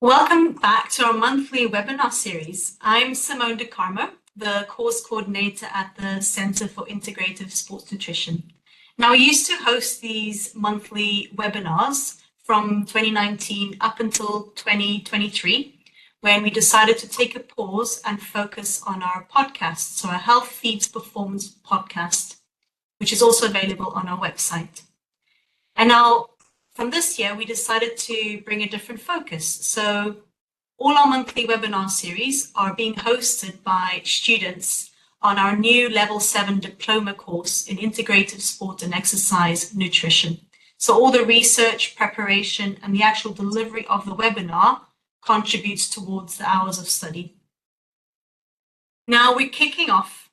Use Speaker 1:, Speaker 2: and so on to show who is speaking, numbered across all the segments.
Speaker 1: Welcome back to our monthly webinar series. I'm Simone De Carmo, the course coordinator at the Center for Integrative Sports Nutrition. Now, we used to host these monthly webinars from 2019 up until 2023, when we decided to take a pause and focus on our podcast, so our Health Feeds Performance podcast, which is also available on our website. And now, from this year, we decided to bring a different focus. So all our monthly webinar series are being hosted by students on our new Level 7 diploma course in Integrative Sport and Exercise Nutrition. So all the research, preparation, and the actual delivery of the webinar contributes towards the hours of study. Now we're kicking off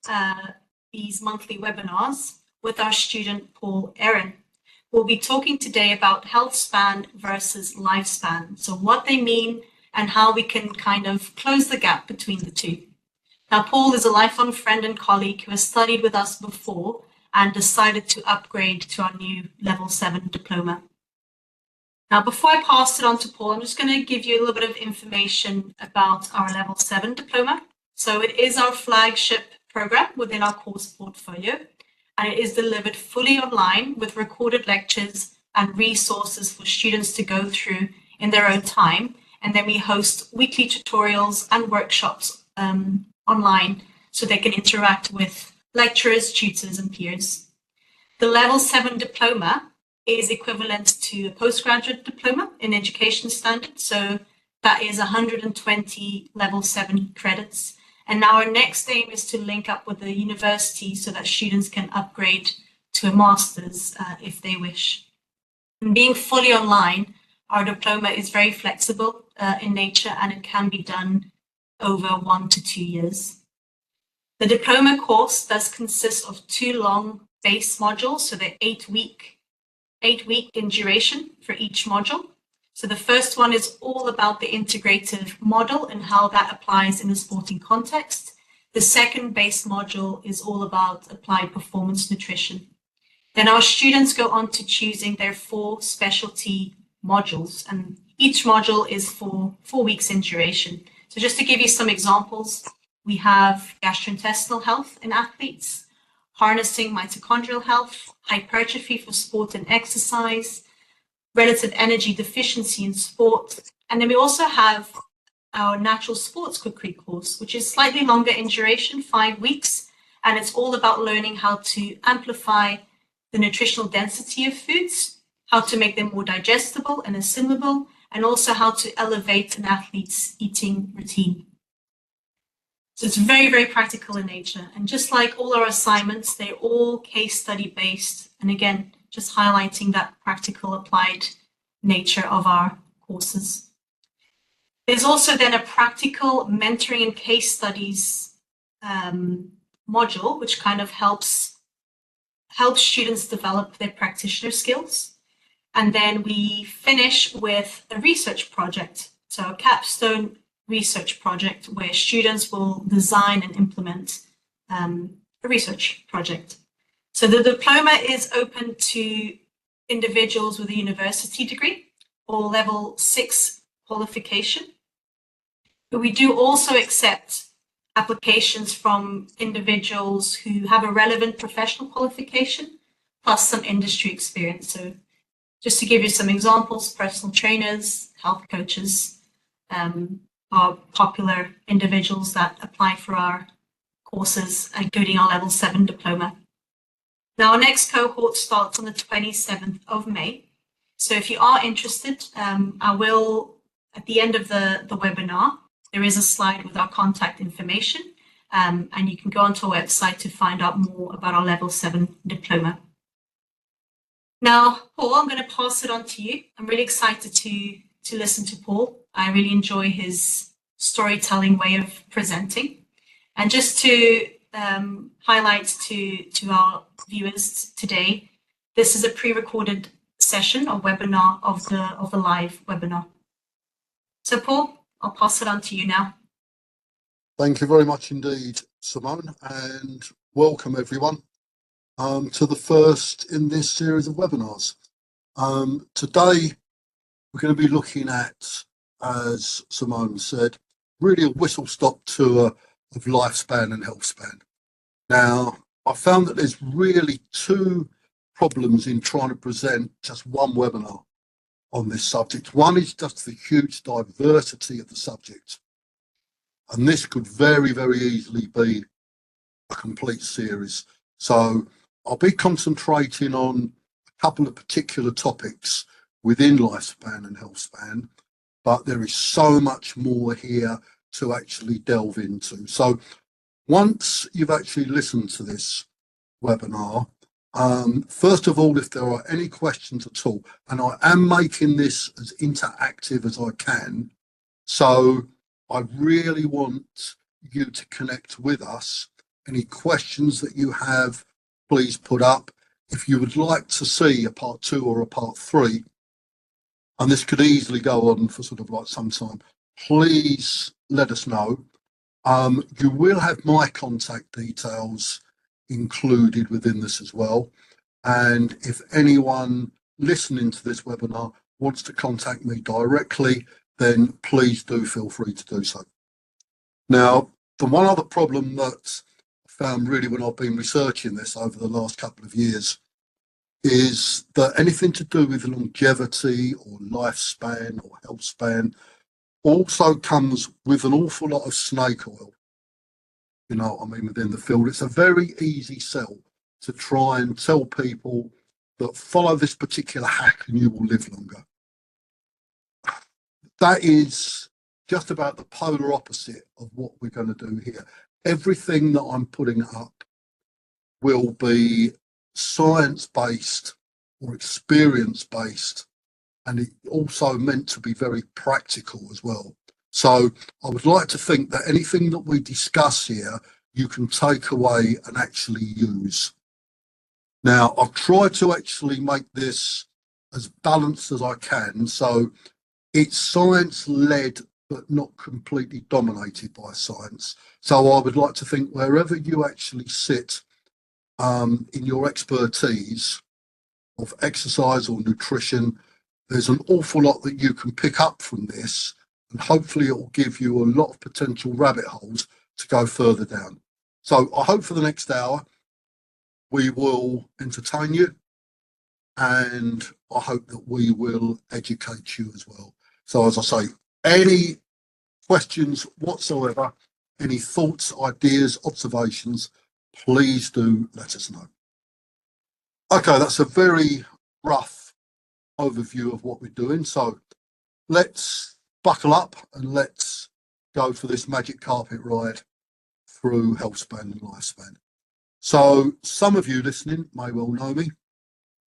Speaker 1: these monthly webinars with our student, Paul Ehren. We'll be talking today about Healthspan versus Lifespan. So what they mean and how we can kind of close the gap between the two. Now, Paul is a lifelong friend and colleague who has studied with us before and decided to upgrade to our new Level 7 diploma. Now, before I pass it on to Paul, I'm just going to give you a little bit of information about our Level 7 diploma. So it is our flagship program within our course portfolio, and it is delivered fully online with recorded lectures and resources for students to go through in their own time. And then we host weekly tutorials and workshops online so they can interact with lecturers, tutors, and peers. The Level 7 diploma is equivalent to a postgraduate diploma in education standards. So that is 120 Level 7 credits. And now our next aim is to link up with the university so that students can upgrade to a master's if they wish. And being fully online, our diploma is very flexible in nature and it can be done over 1 to 2 years. The diploma course does consist of 2 long base modules, so they're 8 week in duration for each module. So the first one is all about the integrative model and how that applies in a sporting context. The second base module is all about applied performance nutrition. Then our students go on to choosing their 4 specialty modules, and each module is for 4 weeks in duration. So just to give you some examples, we have gastrointestinal health in athletes, harnessing mitochondrial health, hypertrophy for sport and exercise, relative energy deficiency in sport. And then we also have our natural sports cookery course, which is slightly longer in duration, 5 weeks. And it's all about learning how to amplify the nutritional density of foods, how to make them more digestible and assimilable, and also how to elevate an athlete's eating routine. So it's very, very practical in nature. And just like all our assignments, they're all case study based. And again, just highlighting that practical applied nature of our courses. There's also then a practical mentoring and case studies module, which kind of helps students develop their practitioner skills. And then we finish with a research project, so a capstone research project where students will design and implement a research project. So the diploma is open to individuals with a university degree or level 6 qualification. But we do also accept applications from individuals who have a relevant professional qualification plus some industry experience. So just to give you some examples, personal trainers, health coaches are popular individuals that apply for our courses, including our Level 7 diploma. Now, our next cohort starts on the 27th of May. So if you are interested, I will, at the end of the webinar, there is a slide with our contact information, and you can go onto our website to find out more about our Level 7 diploma. Now, Paul, I'm going to pass it on to you. I'm really excited to listen to Paul. I really enjoy his storytelling way of presenting. And just to highlight to our viewers today, this is a pre-recorded session or webinar of the live webinar. So Paul, I'll pass it on to you now.
Speaker 2: Thank you very much indeed, Simone, and welcome everyone to the first in this series of webinars. Today we're going to be looking at as Simone said, really a whistle-stop tour of lifespan and healthspan. Now, I found that there's really two problems in trying to present just one webinar on this subject. One is just the huge diversity of the subject. And this could very, very easily be a complete series. So I'll be concentrating on a couple of particular topics within lifespan and healthspan, but there is so much more here to actually delve into. So once you've actually listened to this webinar, first of all, if there are any questions at all, and I am making this as interactive as I can, so I really want you to connect with us. Any questions that you have, please put up. If you would like to see a part 2 or a part 3, and this could easily go on for sort of like some time, please let us know. You will have my contact details included within this as well. And if anyone listening to this webinar wants to contact me directly, then please do feel free to do so. Now, the one other problem that I found really when I've been researching this over the last couple of years is that anything to do with longevity or lifespan or health span also comes with an awful lot of snake oil. You know what I mean, within the field. It's a very easy sell to try and tell people that follow this particular hack and you will live longer. That is just about the polar opposite of what we're going to do here. Everything that I'm putting up will be science-based or experience-based, and it also meant to be very practical as well. So I would like to think that anything that we discuss here, you can take away and actually use. Now, I've tried to actually make this as balanced as I can. So it's science-led, but not completely dominated by science. So I would like to think wherever you actually sit in your expertise of exercise or nutrition, there's an awful lot that you can pick up from this, and hopefully it will give you a lot of potential rabbit holes to go further down. So I hope for the next hour we will entertain you, and I hope that we will educate you as well. So as I say, any questions whatsoever, any thoughts, ideas, observations, please do let us know. Okay, that's a very rough overview of what we're doing. So let's buckle up and let's go for this magic carpet ride through Healthspan and Lifespan. So some of you listening may well know me,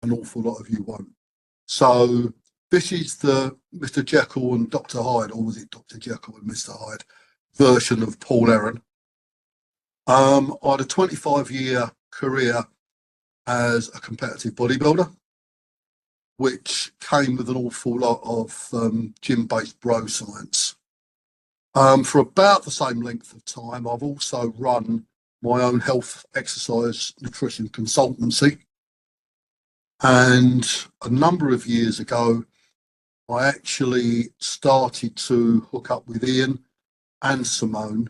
Speaker 2: an awful lot of you won't. So this is the Mr. Jekyll and Dr. Hyde, or was it Dr. Jekyll and Mr. Hyde version of Paul Ehren. I had a 25-year career as a competitive bodybuilder, which came with an awful lot of gym-based bro science. For about the same length of time, I've also run my own health, exercise, nutrition consultancy. And a number of years ago, I actually started to hook up with Ian and Simone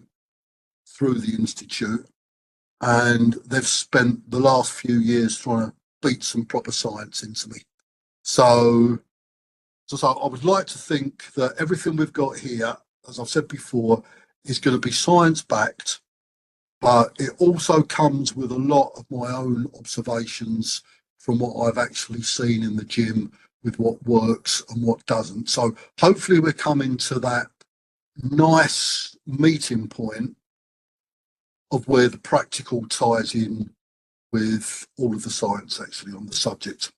Speaker 2: through the Institute. And they've spent the last few years trying to beat some proper science into me. So I would like to think that everything we've got here, as I've said before, is going to be science-backed, but it also comes with a lot of my own observations from what I've actually seen in the gym with what works and what doesn't. So hopefully we're coming to that nice meeting point of where the practical ties in with all of the science actually on the subject.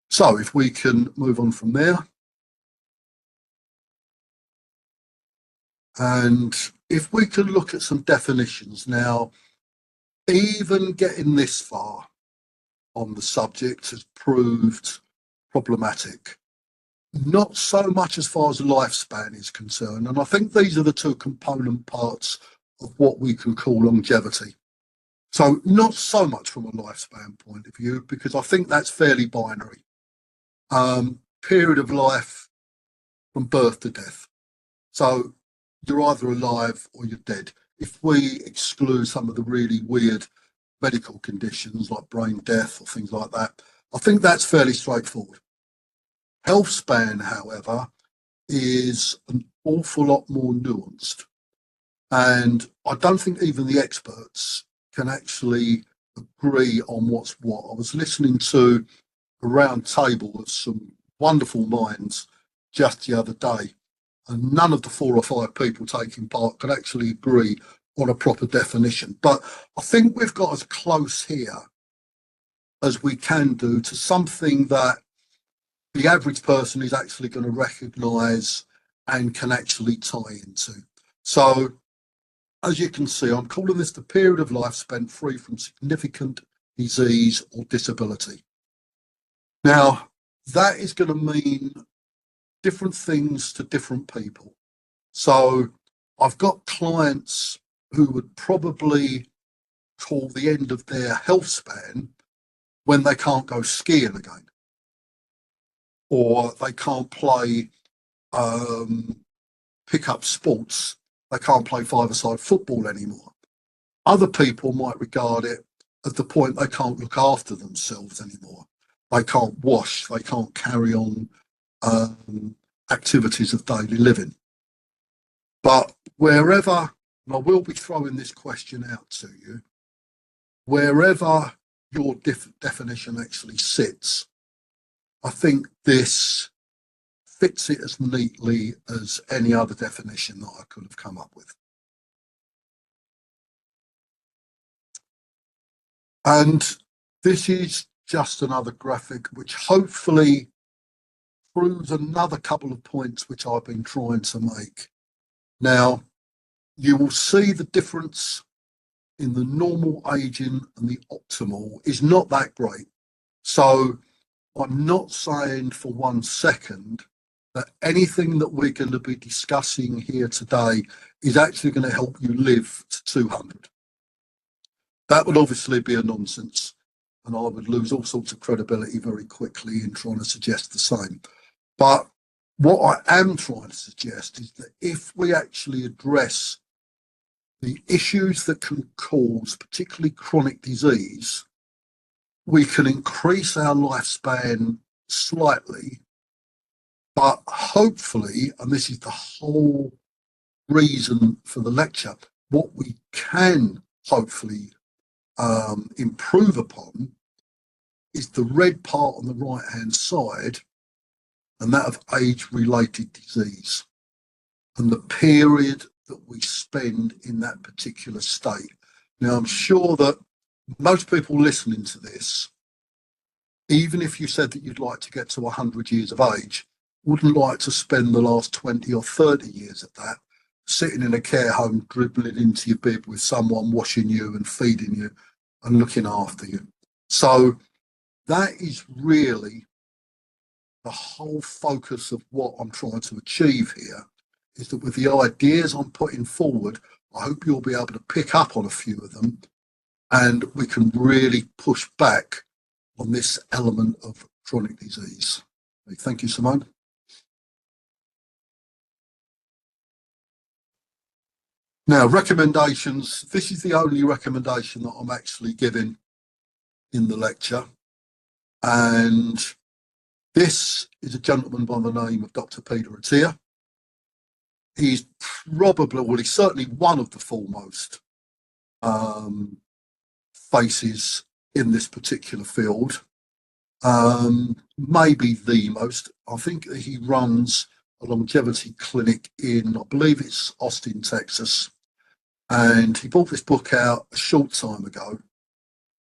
Speaker 2: So if we can move on from there. And if we can look at some definitions now, even getting this far on the subject has proved problematic. Not so much as far as lifespan is concerned. And I think these are the two component parts of what we can call longevity. So not so much from a lifespan point of view, because I think that's fairly binary. Period of life from birth to death. So you're either alive or you're dead. If we exclude some of the really weird medical conditions like brain death or things like that, I think that's fairly straightforward. Healthspan, however, is an awful lot more nuanced. And I don't think even the experts can actually agree on what's what. I was listening to a round table of some wonderful minds just the other day, and none of the 4 or 5 people taking part could actually agree on a proper definition. But I think we've got as close here as we can do to something that the average person is actually going to recognise and can actually tie into. So, as you can see, I'm calling this the period of life spent free from significant disease or disability. Now, that is going to mean different things to different people. So, I've got clients who would probably call the end of their health span when they can't go skiing again, or they can't play pick-up sports. They can't play five-a-side football anymore. Other people might regard it at the point they can't look after themselves anymore. They can't wash. They can't carry on activities of daily living. But wherever, and I will be throwing this question out to you, wherever your definition actually sits, I think this fits it as neatly as any other definition that I could have come up with. And this is just another graphic which hopefully proves another couple of points which I've been trying to make. Now, you will see the difference in the normal aging and the optimal is not that great. So I'm not saying for 1 second that anything that we're going to be discussing here today is actually going to help you live to 200. That would obviously be a nonsense, and I would lose all sorts of credibility very quickly in trying to suggest the same. But what I am trying to suggest is that if we actually address the issues that can cause particularly chronic disease, we can increase our lifespan slightly, but hopefully, and this is the whole reason for the lecture, what we can hopefully improve upon is the red part on the right hand side, and that of age-related disease and the period that we spend in that particular state. Now, I'm sure that most people listening to this, even if you said that you'd like to get to 100 years of age, wouldn't like to spend the last 20 or 30 years at that, sitting in a care home, dribbling into your bib with someone washing you and feeding you and looking after you. So that is really the whole focus of what I'm trying to achieve here, is that with the ideas I'm putting forward, I hope you'll be able to pick up on a few of them and we can really push back on this element of chronic disease. Thank you, Simone. Now, recommendations. This is the only recommendation that I'm actually giving in the lecture. And this is a gentleman by the name of Dr. Peter Attia. He's probably, well, he's certainly one of the foremost faces in this particular field. Maybe the most. I think that he runs a longevity clinic in, I believe it's Austin, Texas. And he brought this book out a short time ago,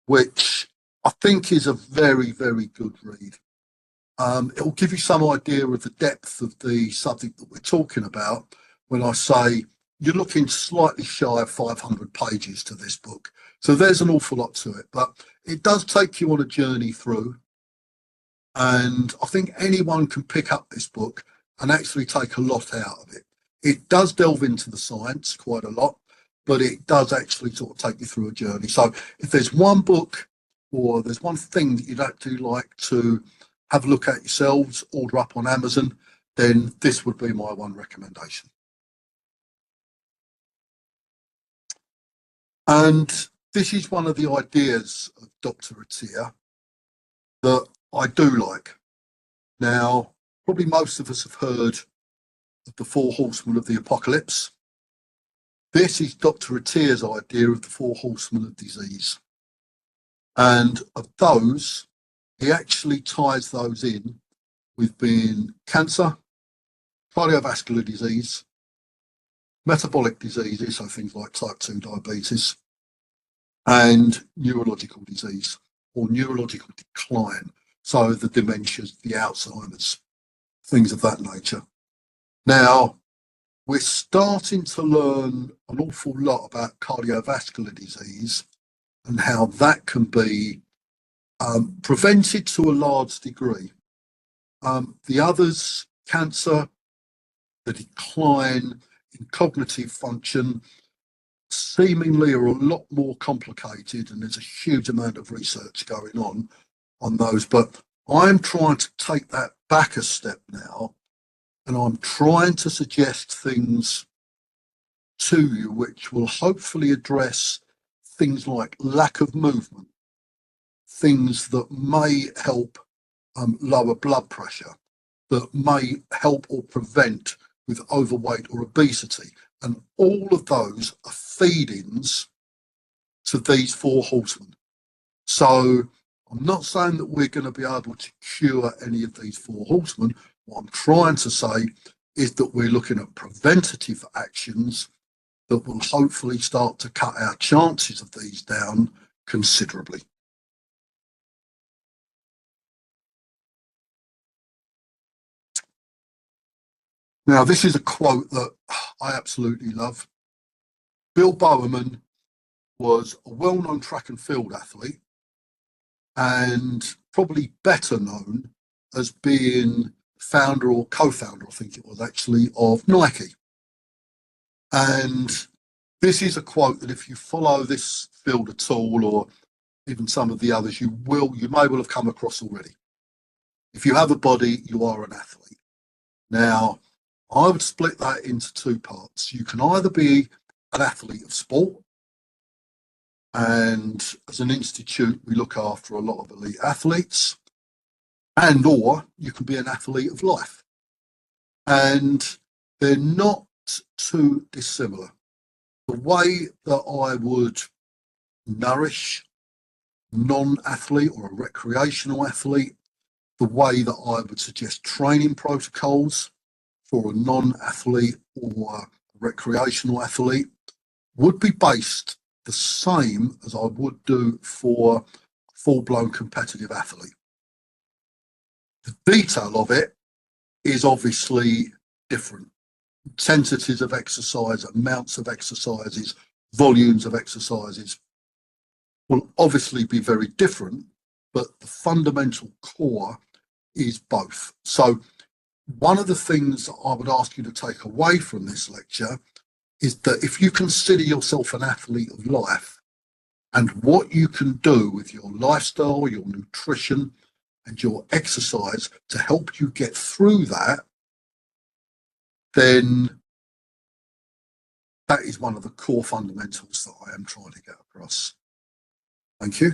Speaker 2: which I think is a very, very good read. It will give you some idea of the depth of the subject that we're talking about when I say you're looking slightly shy of 500 pages to this book. So there's an awful lot to it, but it does take you on a journey through. And I think anyone can pick up this book and actually take a lot out of it. It does delve into the science quite a lot, but it does actually sort of take you through a journey. So if there's one book or there's one thing that you'd actually like to have a look at yourselves, order up on Amazon, then this would be my one recommendation. And this is one of the ideas of Dr. Attia that I do like. Now, probably most of us have heard of the four horsemen of the apocalypse. This is Dr. Attia's idea of the four horsemen of disease. And of those, he actually ties those in with being cancer, cardiovascular disease, metabolic diseases, so things like type 2 diabetes, and neurological disease or neurological decline. So the dementias, the Alzheimer's, things of that nature. Now, we're starting to learn an awful lot about cardiovascular disease and how that can be prevented to a large degree. The others, cancer, the decline in cognitive function, seemingly are a lot more complicated, and there's a huge amount of research going on those. But I'm trying to take that back a step now, and I'm trying to suggest things to you which will hopefully address things like lack of movement, things that may help lower blood pressure, that may help or prevent with overweight or obesity. And all of those are feed-ins to these four horsemen. So I'm not saying that we're going to be able to cure any of these four horsemen. What I'm trying to say is that we're looking at preventative actions that will hopefully start to cut our chances of these down considerably. Now, this is a quote that I absolutely love. Bill Bowerman was a well-known track and field athlete and probably better known as being founder or co-founder, I think it was actually, of Nike. And this is a quote that if you follow this field at all, or even some of the others, you may well have come across already. If you have a body, you are an athlete. Now, I would split that into two parts. You can either be an athlete of sport, and as an institute, we look after a lot of elite athletes, and or you can be an athlete of life. And they're not too dissimilar. The way that I would nourish non-athlete or a recreational athlete, the way that I would suggest training protocols for a non-athlete or a recreational athlete would be based the same as I would do for a full-blown competitive athlete. The detail of it is obviously different. Intensities of exercise, amounts of exercises, volumes of exercises will obviously be very different, but the fundamental core is both. So one of the things that I would ask you to take away from this lecture is that if you consider yourself an athlete of life and what you can do with your lifestyle, your nutrition, and your exercise to help you get through that, then that is one of the core fundamentals that I am trying to get across. Thank you.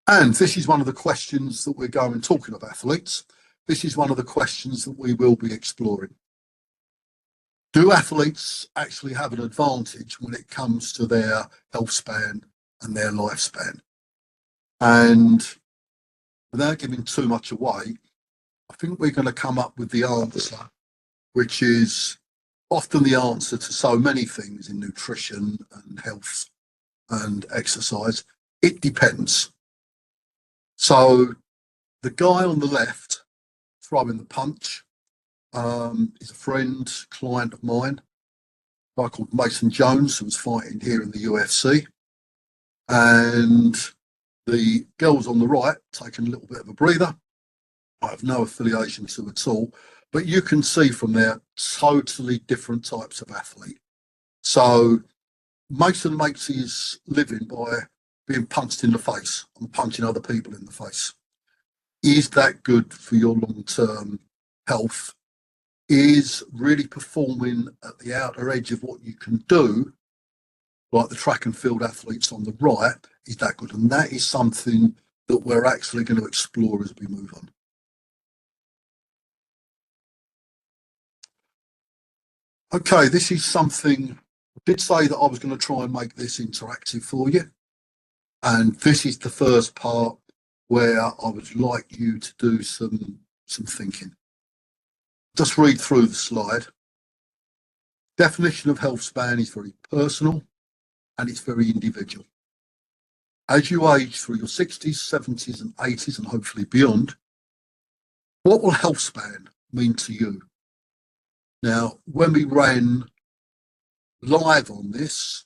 Speaker 2: And this is one of the questions that we're going talking of athletes. This is one of the questions that we will be exploring. Do athletes actually have an advantage when it comes to their health span and their lifespan? And without giving too much away, I think we're going to come up with the answer, which is often the answer to so many things in nutrition and health and exercise. It depends. So the guy on the left throwing the punch is a friend, client of mine, a guy called Mason Jones, who was fighting here in the UFC. And the girls on the right taking a little bit of a breather. I have no affiliation to at all, but you can see from there totally different types of athlete. So Mason makes his living by being punched in the face and punching other people in the face. Is that good for your long-term health? is really performing at the outer edge of what you can do, like the track and field athletes on the right, is that good? And that is something that we're actually going to explore as we move on. Okay, this is something, I did say that I was going to try and make this interactive for you. And this is the first part where I would like you to do some thinking. Just read through the slide. Definition of Healthspan is very personal and it's very individual. As you age through your 60s, 70s and 80s and hopefully beyond, what will Healthspan mean to you? Now, when we ran live on this,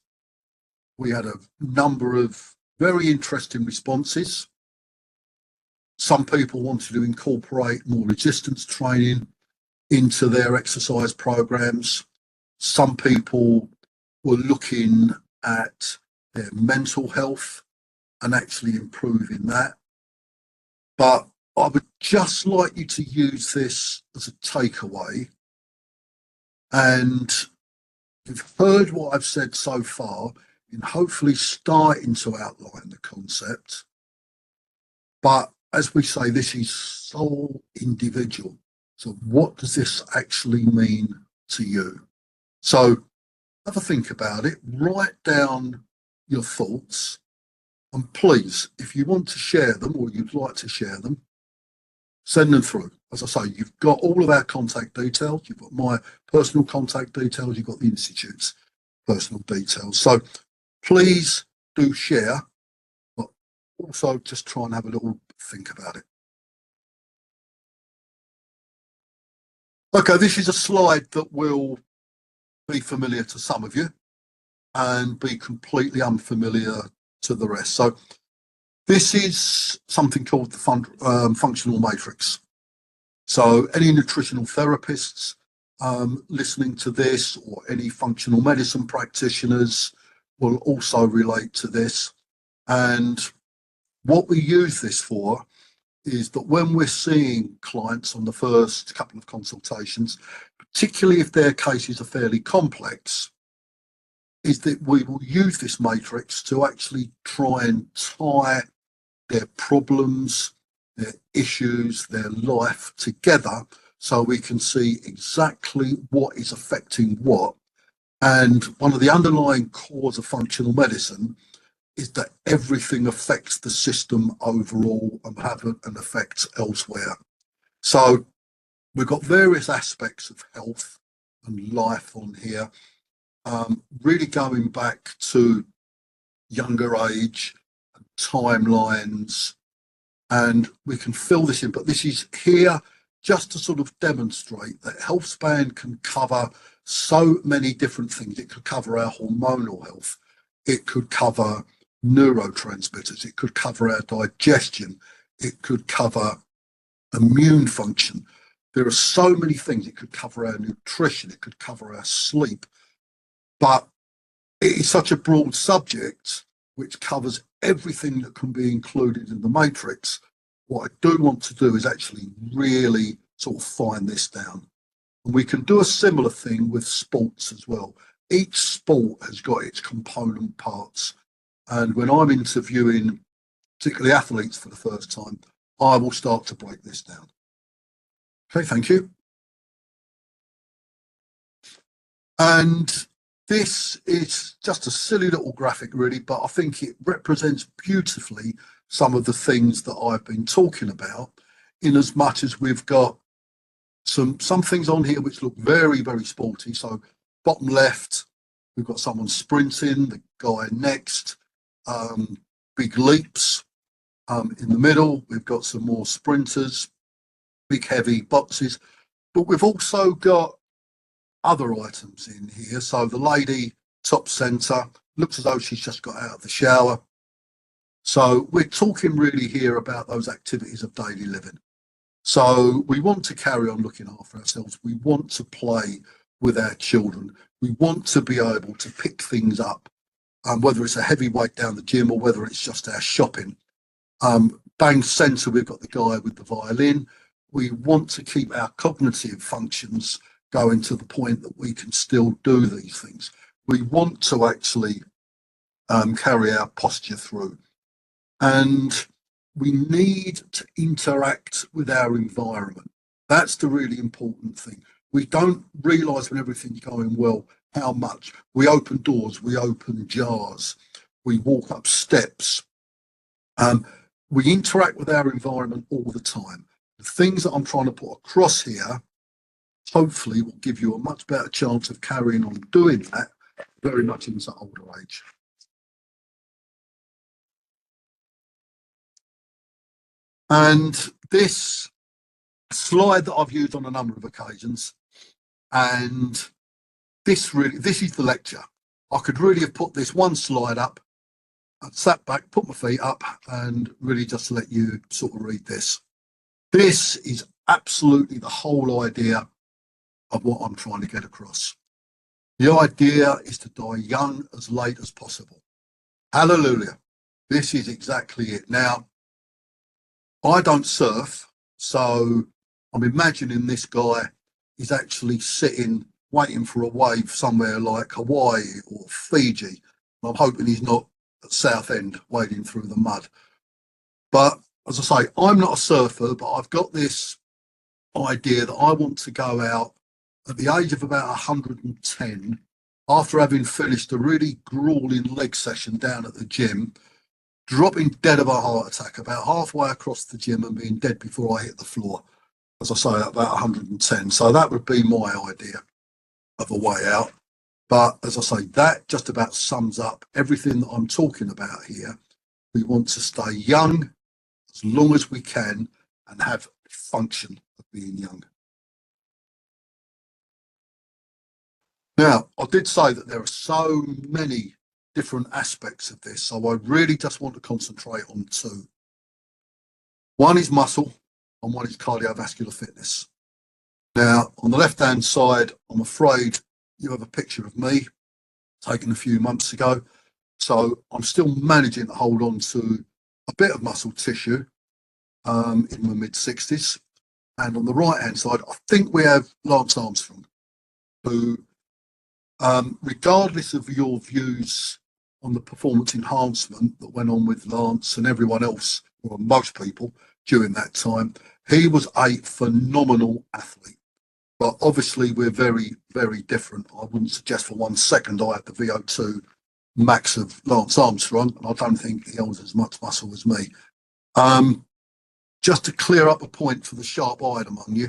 Speaker 2: we had a number of very interesting responses. Some people wanted to incorporate more resistance training into their exercise programs. Some people were looking at their mental health and actually improving that. But I would just like you to use this as a takeaway. And you've heard what I've said so far in hopefully starting to outline the concept. But as we say, this is so individual. So what does this actually mean to you? So have a think about it, write down your thoughts, and please, if you want to share them or you'd like to share them, send them through. As I say, you've got all of our contact details, you've got my personal contact details, you've got the Institute's personal details. So please do share, but also just try and have a little think about it. Okay, this is a slide that will be familiar to some of you and be completely unfamiliar to the rest. So this is something called the functional matrix. So any nutritional therapists listening to this or any functional medicine practitioners will also relate to this. And what we use this for is that when we're seeing clients on the first couple of consultations, particularly if their cases are fairly complex, is that we will use this matrix to actually try and tie their problems, their issues, their life together so we can see exactly what is affecting what. And one of the underlying cores of functional medicine is that everything affects the system overall and have an effect elsewhere. So we've got various aspects of health and life on here, really going back to younger age, timelines, and we can fill this in, but this is here just to sort of demonstrate that Healthspan can cover so many different things. It could cover our hormonal health, it could cover neurotransmitters, it could cover our digestion, it could cover immune function. There are so many things. It could cover our nutrition, it could cover our sleep, but it is such a broad subject which covers everything that can be included in the matrix. What I do want to do is actually really sort of fine this down. And we can do a similar thing with sports as well. Each sport has got its component parts. And when I'm interviewing particularly athletes for the first time, I will start to break this down. Okay, thank you. And this is just a silly little graphic, really, but I think it represents beautifully some of the things that I've been talking about, in as much as we've got some things on here which look very, very sporty. So bottom left, we've got someone sprinting, the guy next, big leaps. In the middle, we've got some more sprinters, big heavy boxes, but we've also got other items in here. So the lady top centre looks as though she's just got out of the shower. So we're talking really here about those activities of daily living. So we want to carry on looking after ourselves. We want to play with our children. We want to be able to pick things up, whether it's a heavy weight down the gym or whether it's just our shopping. Bang centre, we've got the guy with the violin. We want to keep our cognitive functions going to the point that we can still do these things. We want to actually carry our posture through, and we need to interact with our environment. That's the really important thing. We don't realise when everything's going well how much we open doors, we open jars, we walk up steps. We interact with our environment all the time. The things that I'm trying to put across here hopefully will give you a much better chance of carrying on doing that very much into older age. And this slide that I've used on a number of occasions, and this is the lecture. I could really have put this one slide up, I'd sat back, put my feet up, and really just let you sort of read this. This is absolutely the whole idea of what I'm trying to get across. The idea is to die young as late as possible. Hallelujah. This is exactly it. Now, I don't surf, so I'm imagining this guy is actually sitting waiting for a wave somewhere like Hawaii or Fiji. I'm hoping he's not at Southend wading through the mud. But as I say, I'm not a surfer, but I've got this idea that I want to go out at the age of about 110, after having finished a really grueling leg session down at the gym, dropping dead of a heart attack about halfway across the gym and being dead before I hit the floor, as I say, at about 110. So that would be my idea of a way out. But as I say, that just about sums up everything that I'm talking about here. We want to stay young as long as we can and have function of being young. Now, I did say that there are so many different aspects of this, so I really just want to concentrate on two. One is muscle and one is cardiovascular fitness. Now, on the left-hand side, I'm afraid you have a picture of me taken a few months ago. So I'm still managing to hold on to a bit of muscle tissue in my mid-60s. And on the right-hand side, I think we have Lance Armstrong, who, regardless of your views on the performance enhancement that went on with Lance and everyone else, or most people during that time, he was a phenomenal athlete. But obviously, we're very, very different. I wouldn't suggest for 1 second I had the VO2 max of Lance Armstrong, and I don't think he holds as much muscle as me. Just to clear up a point for the sharp-eyed among you,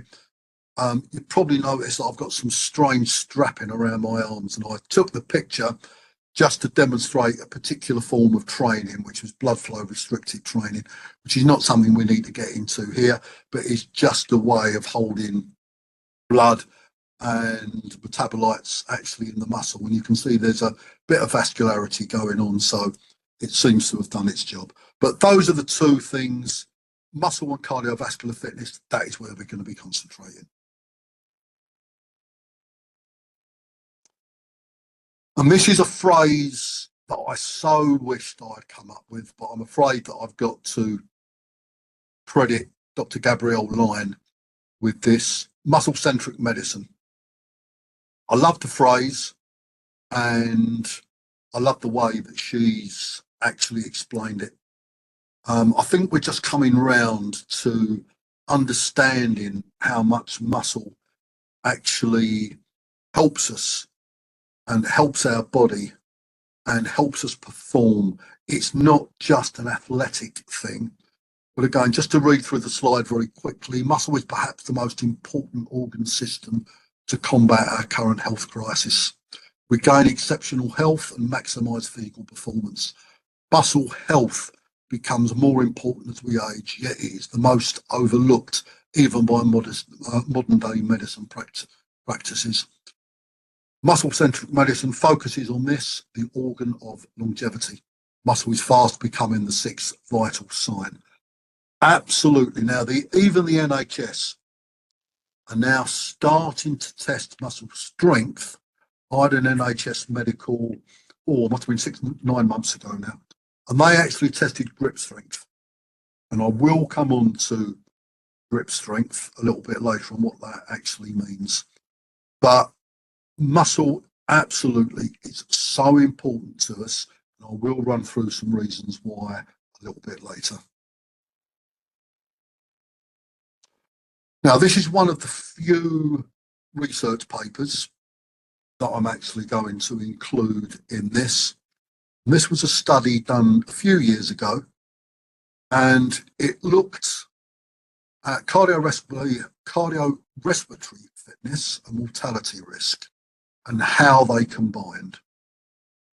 Speaker 2: you probably noticed that I've got some strange strapping around my arms, and I took the picture just to demonstrate a particular form of training, which was blood flow restricted training, which is not something we need to get into here, but it's just a way of holding blood and metabolites actually in the muscle. And you can see there's a bit of vascularity going on, so it seems to have done its job. But those are the two things, muscle and cardiovascular fitness, that is where we're going to be concentrating. And this is a phrase that I so wished I'd come up with, but I'm afraid that I've got to credit Dr. Gabrielle Lyon with this: muscle-centric medicine. I love the phrase, and I love the way that she's actually explained it. I think we're just coming round to understanding how much muscle actually helps us and helps our body and helps us perform. It's not just an athletic thing. But again, just to read through the slide very quickly, muscle is perhaps the most important organ system to combat our current health crisis. We gain exceptional health and maximise physical performance. Muscle health becomes more important as we age, yet it is the most overlooked, even by modern day medicine practices. Muscle-centric medicine focuses on this, the organ of longevity. Muscle is fast becoming the sixth vital sign. Absolutely. Now, even the NHS are now starting to test muscle strength. I had an NHS medical, must have been 9 months ago now, and they actually tested grip strength. And I will come on to grip strength a little bit later on what that actually means. But muscle absolutely is so important to us, and I will run through some reasons why a little bit later. Now, this is one of the few research papers that I'm actually going to include in this. And this was a study done a few years ago, and it looked at cardiorespiratory fitness and mortality risk and how they combined.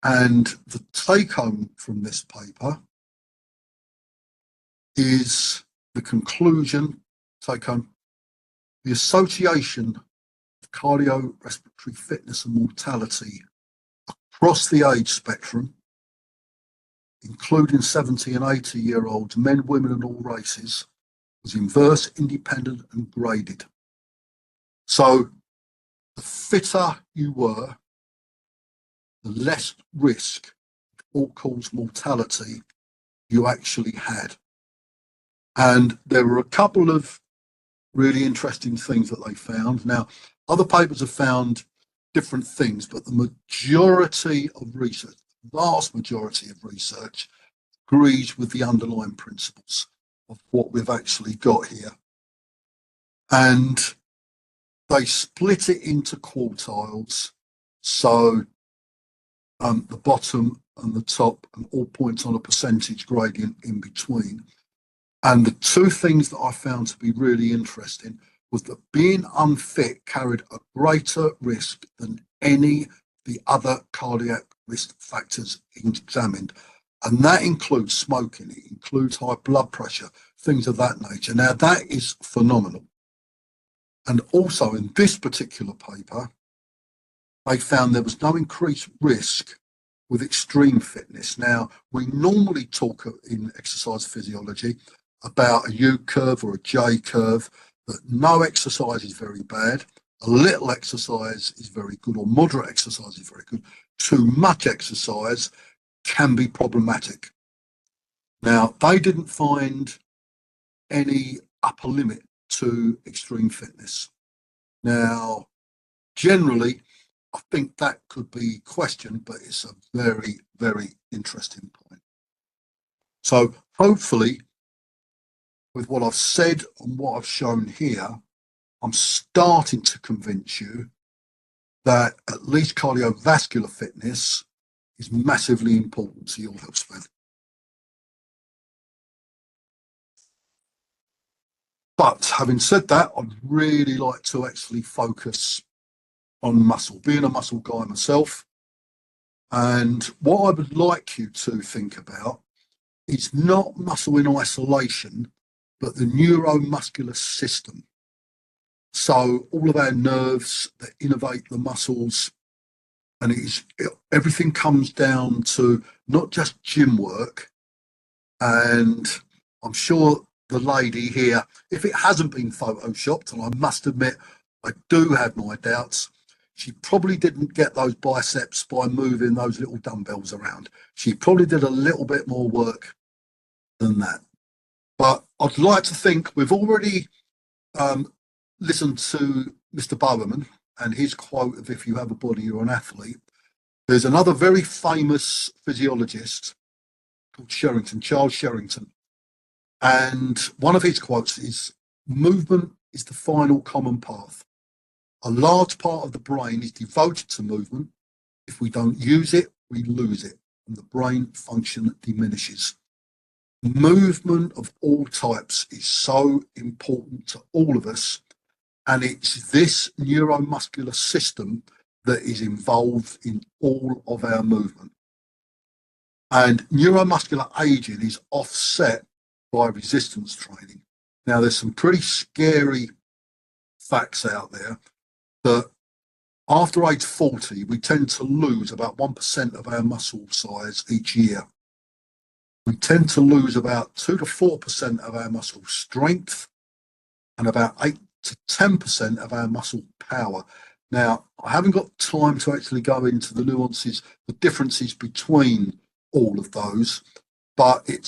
Speaker 2: And the take home from this paper is the conclusion, take home, the association of cardiorespiratory fitness and mortality across the age spectrum, including 70 and 80-year-olds, men, women, and all races, was inverse, independent, and graded. So the fitter you were, the less risk of all-cause mortality you actually had. And there were a couple of really interesting things that they found. Now, other papers have found different things, but the majority of research, vast majority of research, agrees with the underlying principles of what we've actually got here. And they split it into quartiles. So the bottom and the top and all points on a percentage gradient in between. And the two things that I found to be really interesting was that being unfit carried a greater risk than any of the other cardiac risk factors examined. And that includes smoking, it includes high blood pressure, things of that nature. Now, that is phenomenal. And also in this particular paper, they found there was no increased risk with extreme fitness. Now, we normally talk in exercise physiology about a U curve or a J curve, that no exercise is very bad, a little exercise is very good, or moderate exercise is very good. Too much exercise can be problematic. Now, they didn't find any upper limit to extreme fitness. Now, generally, I think that could be questioned, but it's a very, very interesting point. So hopefully, with what I've said and what I've shown here, I'm starting to convince you that at least cardiovascular fitness is massively important to your health span. But having said that, I'd really like to actually focus on muscle, being a muscle guy myself. And what I would like you to think about is not muscle in isolation, but the neuromuscular system. So all of our nerves that innervate the muscles, and everything comes down to not just gym work. And I'm sure the lady here, if it hasn't been photoshopped, and I must admit, I do have my doubts, she probably didn't get those biceps by moving those little dumbbells around. She probably did a little bit more work than that. But I'd like to think we've already listened to Mr. Bowerman and his quote of "if you have a body, you're an athlete." There's another very famous physiologist called Charles Sherrington. And one of his quotes is, "Movement is the final common path. A large part of the brain is devoted to movement. If we don't use it, we lose it, and the brain function diminishes." Movement of all types is so important to all of us, and it's this neuromuscular system that is involved in all of our movement. And neuromuscular aging is offset by resistance training. Now, there's some pretty scary facts out there that after age 40, we tend to lose about 1% of our muscle size each year. We tend to lose about 2 to 4% of our muscle strength and about 8 to 10% of our muscle power. Now, I haven't got time to actually go into the nuances, the differences between all of those, but a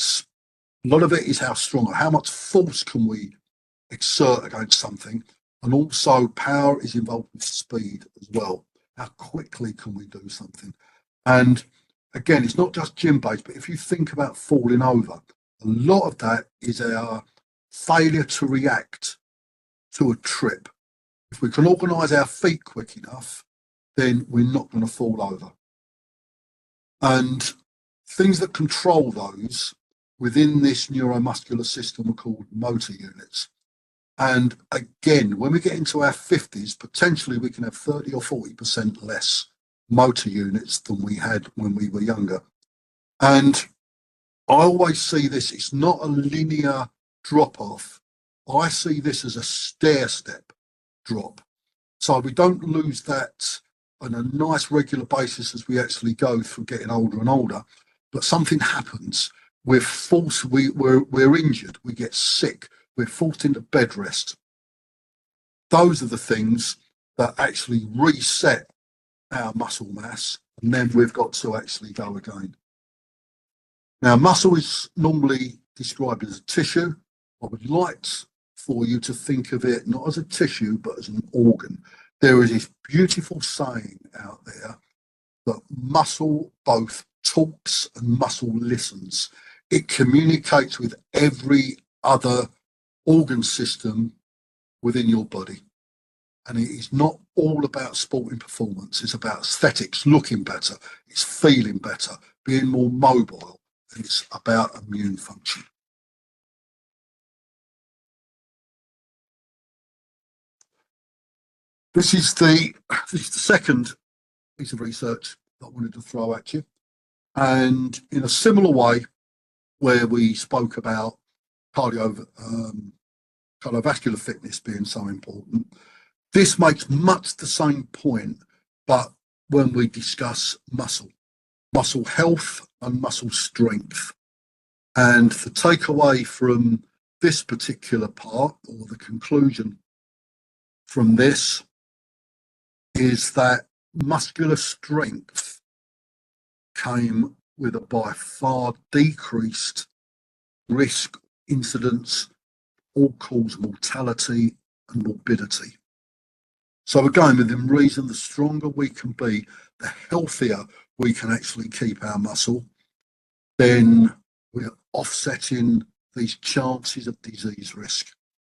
Speaker 2: lot of it is how strong, how much force can we exert against something. And also power is involved with speed as well. How quickly can we do something? And again, it's not just gym based, but if you think about falling over, a lot of that is our failure to react to a trip. If we can organise our feet quick enough, then we're not going to fall over. And things that control those within this neuromuscular system are called motor units. And again, when we get into our 50s, potentially we can have 30 or 40% less motor units than we had when we were younger. And I always see this, it's not a linear drop off. I see this as a stair step drop. So we don't lose that on a nice regular basis as we actually go through getting older and older. But something happens. We're forced, we're injured, we get sick, we're forced into bed rest. Those are the things that actually reset our muscle mass, and then we've got to actually go again. Now, muscle is normally described as a tissue. I would like for you to think of it not as a tissue, but as an organ. There is this beautiful saying out there that muscle both talks and muscle listens. It communicates with every other organ system within your body. And it is not all about sporting performance. It's about aesthetics, looking better. It's feeling better, being more mobile. And it's about immune function. This is the second piece of research that I wanted to throw at you. And in a similar way, where we spoke about cardiovascular fitness being so important, this makes much the same point, but when we discuss muscle health and muscle strength. And the takeaway from this particular part, or the conclusion from this, is that muscular strength came with a by far decreased risk, incidence, all-cause mortality and morbidity. So again, within reason, the stronger we can be, the healthier we can actually keep our muscle, then we're offsetting these chances of disease risk,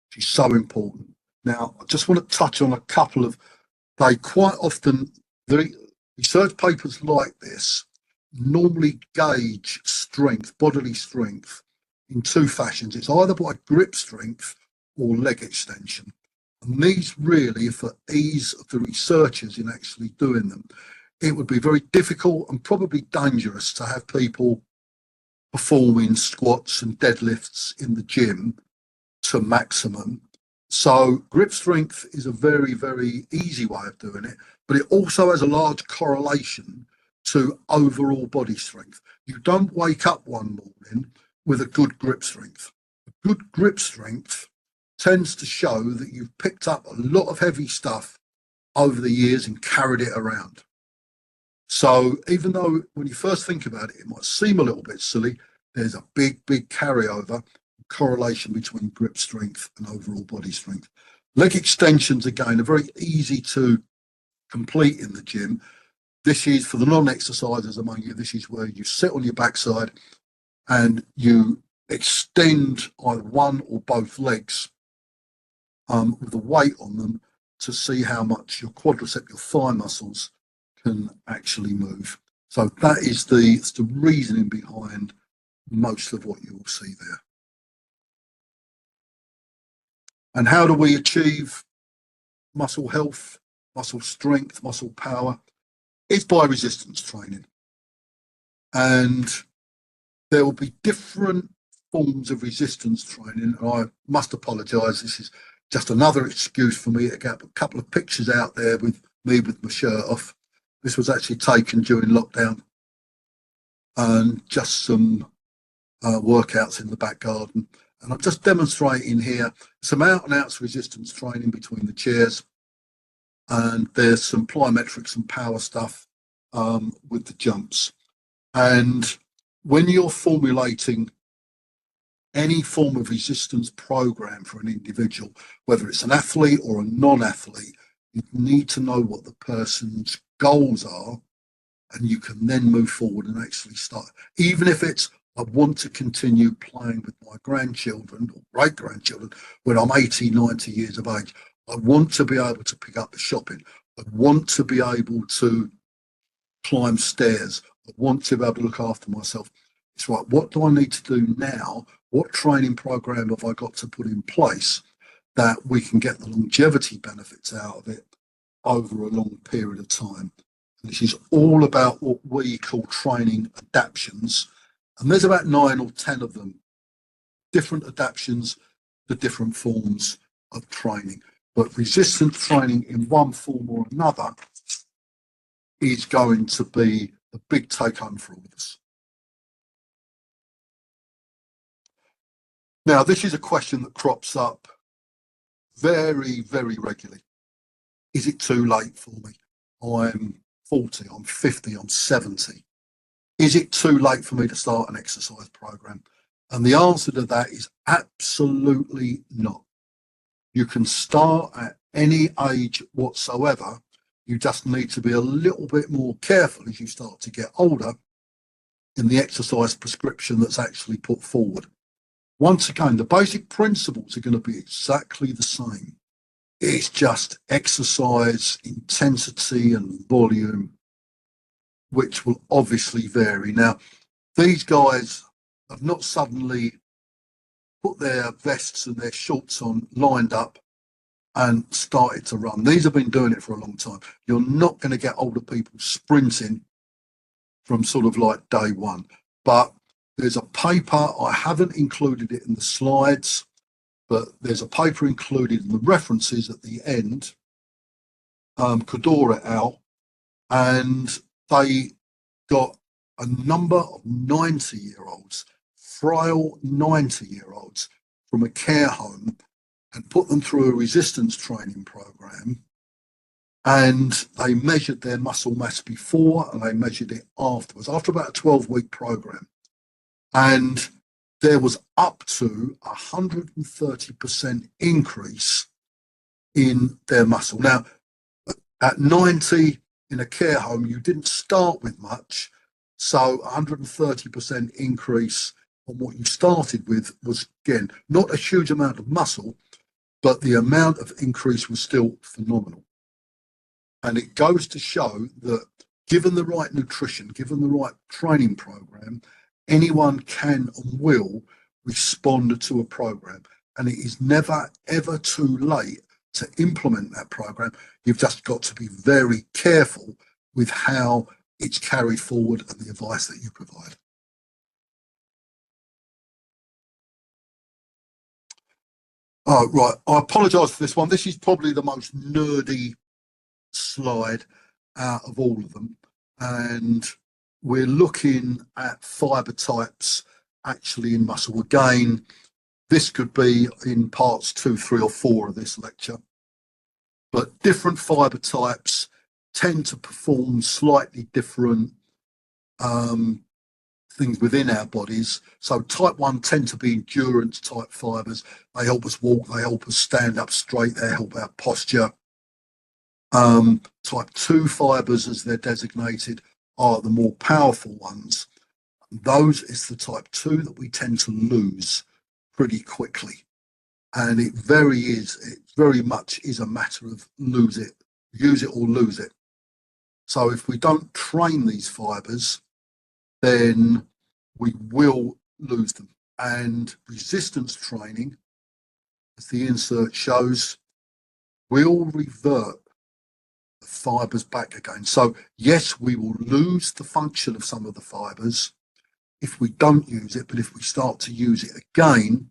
Speaker 2: which is so important. Now, I just want to touch on a couple of, they quite often, the research papers like this normally gauge strength, bodily strength, in two fashions. It's either by grip strength or leg extension. And these really, for ease of the researchers in actually doing them, it would be very difficult and probably dangerous to have people performing squats and deadlifts in the gym to maximum. So grip strength is a very, very easy way of doing it, but it also has a large correlation to overall body strength. You don't wake up one morning with a good grip strength. A good grip strength tends to show that you've picked up a lot of heavy stuff over the years and carried it around. So even though when you first think about it, it might seem a little bit silly, there's a big, big carryover correlation between grip strength and overall body strength. Leg extensions, again, are very easy to complete in the gym. This is, for the non-exercisers among you, this is where you sit on your backside and you extend either one or both legs with a weight on them to see how much your quadricep, your thigh muscles can actually move. So that is the reasoning behind most of what you will see there. And how do we achieve muscle health, muscle strength, muscle power? It's by resistance training. And there will be different forms of resistance training. And I must apologise, this is just another excuse for me to get a couple of pictures out there with me with my shirt off. This was actually taken during lockdown, and just some workouts in the back garden. And I'm just demonstrating here some out and outs resistance training between the chairs. And there's some plyometrics and power stuff with the jumps. And when you're formulating any form of resistance program for an individual, whether it's an athlete or a non-athlete, you need to know what the person's goals are, and you can then move forward and actually start. Even if it's, I want to continue playing with my grandchildren or great grandchildren when I'm 80, 90 years of age. I want to be able to pick up the shopping. I want to be able to climb stairs. I want to be able to look after myself. It's right. What do I need to do now? What training program have I got to put in place that we can get the longevity benefits out of it over a long period of time? And this is all about what we call training adaptions. And there's about 9 or 10 of them, different adaptions to different forms of training. But resistance training in one form or another is going to be the big take home for all of us. Now, this is a question that crops up very, very regularly. Is it too late for me? I'm 40, I'm 50, I'm 70. Is it too late for me to start an exercise program? And the answer to that is absolutely not. You can start at any age whatsoever. You just need to be a little bit more careful as you start to get older in the exercise prescription that's actually put forward. Once again, the basic principles are going to be exactly the same. It's just exercise intensity and volume, which will obviously vary. Now, these guys have not suddenly put their vests and their shorts on, lined up, and started to run. These have been doing it for a long time. You're not going to get older people sprinting from sort of like day one. But there's a paper, I haven't included it in the slides, but there's a paper included in the references at the end, Kodor et al., and they got a number of 90-year-olds, frail 90-year-olds from a care home, and put them through a resistance training program. And they measured their muscle mass before and they measured it afterwards, after about a 12-week program. And there was up to 130% increase in their muscle. Now, at 90 in a care home, you didn't start with much. So 130% increase on what you started with was, again, not a huge amount of muscle, but the amount of increase was still phenomenal. And it goes to show that given the right nutrition, given the right training program, anyone can and will respond to a program. And it is never, ever too late to implement that program. You've just got to be very careful with how it's carried forward and the advice that you provide. Oh, right. I apologise for this one. This is probably the most nerdy slide out of all of them. And we're looking at fibre types actually in muscle. Again, this could be in parts 2, 3 or 4 of this lecture. But different fibre types tend to perform slightly different things within our bodies. So type 1 tend to be endurance type fibres. They help us walk, they help us stand up straight, they help our posture. Type 2 fibres, as they're designated, are the more powerful ones. Those is the type 2 that we tend to lose pretty quickly. And it very much is a matter of use it or lose it. So if we don't train these fibres, then we will lose them. And resistance training, as the insert shows, will revert the fibres back again. So yes, we will lose the function of some of the fibres if we don't use it, but if we start to use it again,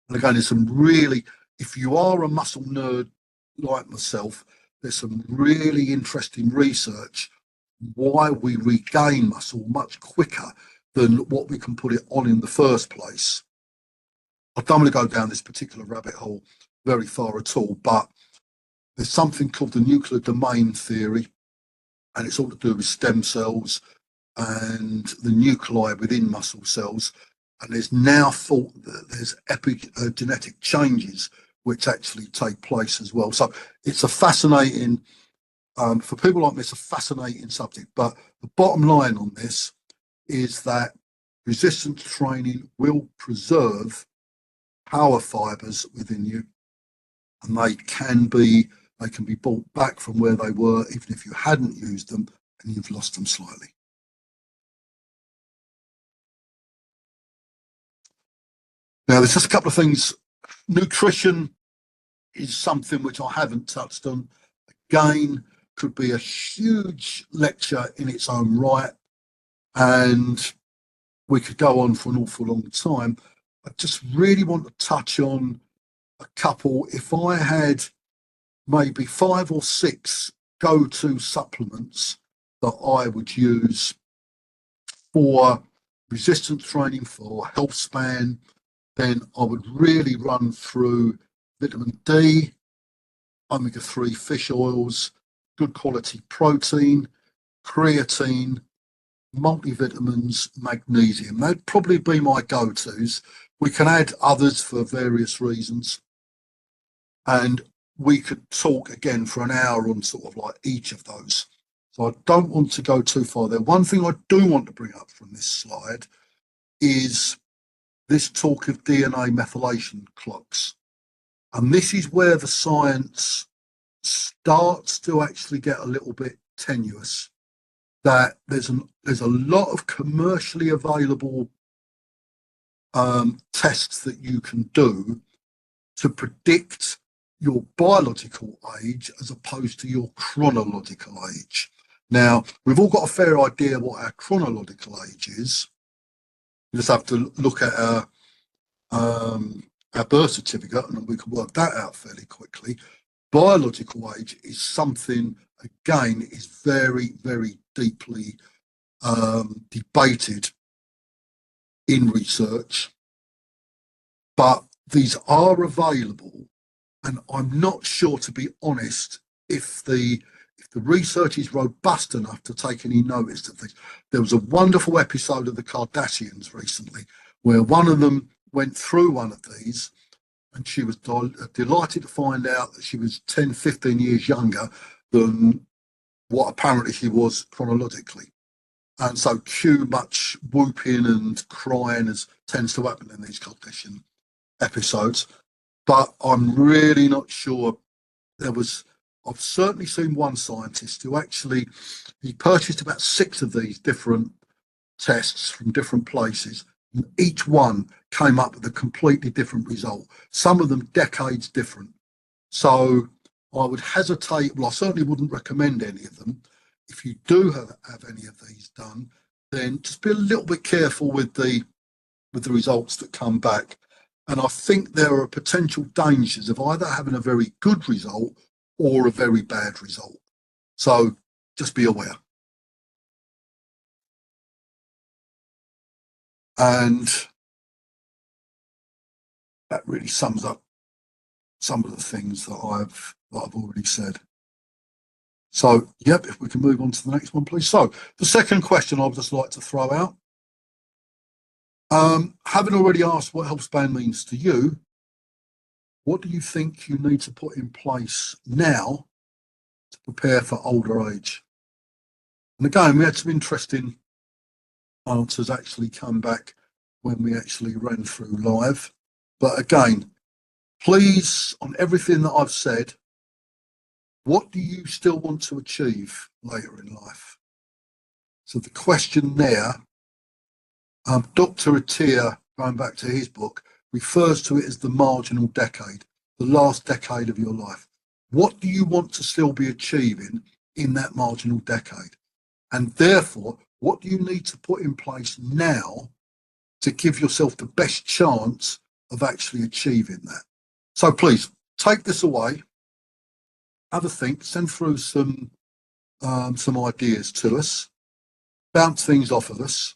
Speaker 2: and again, there's some really, if you are a muscle nerd like myself, there's some really interesting research why we regain muscle much quicker than what we can put it on in the first place. I don't want to go down this particular rabbit hole very far at all, but there's something called the nuclear domain theory, and it's all to do with stem cells and the nuclei within muscle cells. And there's now thought that there's epigenetic changes which actually take place as well. So it's a fascinating, for people like me, it's a fascinating subject. But the bottom line on this is that resistance training will preserve power fibers within you, and they can be brought back from where they were, even if you hadn't used them and you've lost them slightly. Now, there's just a couple of things. Nutrition is something which I haven't touched on. Again, could be a huge lecture in its own right, and we could go on for an awful long time. I just really want to touch on a couple. If I had maybe 5 or 6 go-to supplements that I would use for resistance training, for Healthspan, then I would really run through vitamin D, omega-3 fish oils, good quality protein, creatine, multivitamins, magnesium. That'd probably be my go-tos. We can add others for various reasons. And we could talk again for an hour on sort of like each of those. So I don't want to go too far there. One thing I do want to bring up from this slide is this talk of DNA methylation clocks. And this is where the science starts to actually get a little bit tenuous. That there's a lot of commercially available tests that you can do to predict your biological age as opposed to your chronological age. Now, we've all got a fair idea what our chronological age is. You just have to look at our birth certificate and we can work that out fairly quickly. Biological age is something, again, is very, very deeply debated in research, but these are available. And I'm not sure, to be honest, if the research is robust enough to take any notice of things. There was a wonderful episode of the Kardashians recently where one of them went through one of these, and she was delighted to find out that she was 10, 15 years younger than what apparently she was chronologically. And so too much whooping and crying as tends to happen in these Kardashian episodes. But I'm really not sure. I've certainly seen one scientist who actually, he purchased about 6 of these different tests from different places. And each one came up with a completely different result, some of them decades different. So I would hesitate, well, I certainly wouldn't recommend any of them. If you do have any of these done, then just be a little bit careful with the results that come back. And I think there are potential dangers of either having a very good result or a very bad result. So just be aware. And that really sums up some of the things that I've already said. So, yep, if we can move on to the next one, please. So the second question I would just like to throw out. Having already asked what Healthspan means to you, what do you think you need to put in place now to prepare for older age? And again, we had some interesting answers actually come back when we actually ran through live. But again, please, on everything that I've said, what do you still want to achieve later in life? So the question there, Dr. Attia, going back to his book, refers to it as the marginal decade, the last decade of your life. What do you want to still be achieving in that marginal decade? And therefore, what do you need to put in place now to give yourself the best chance of actually achieving that? So please, take this away, have a think, send through some ideas to us, bounce things off of us.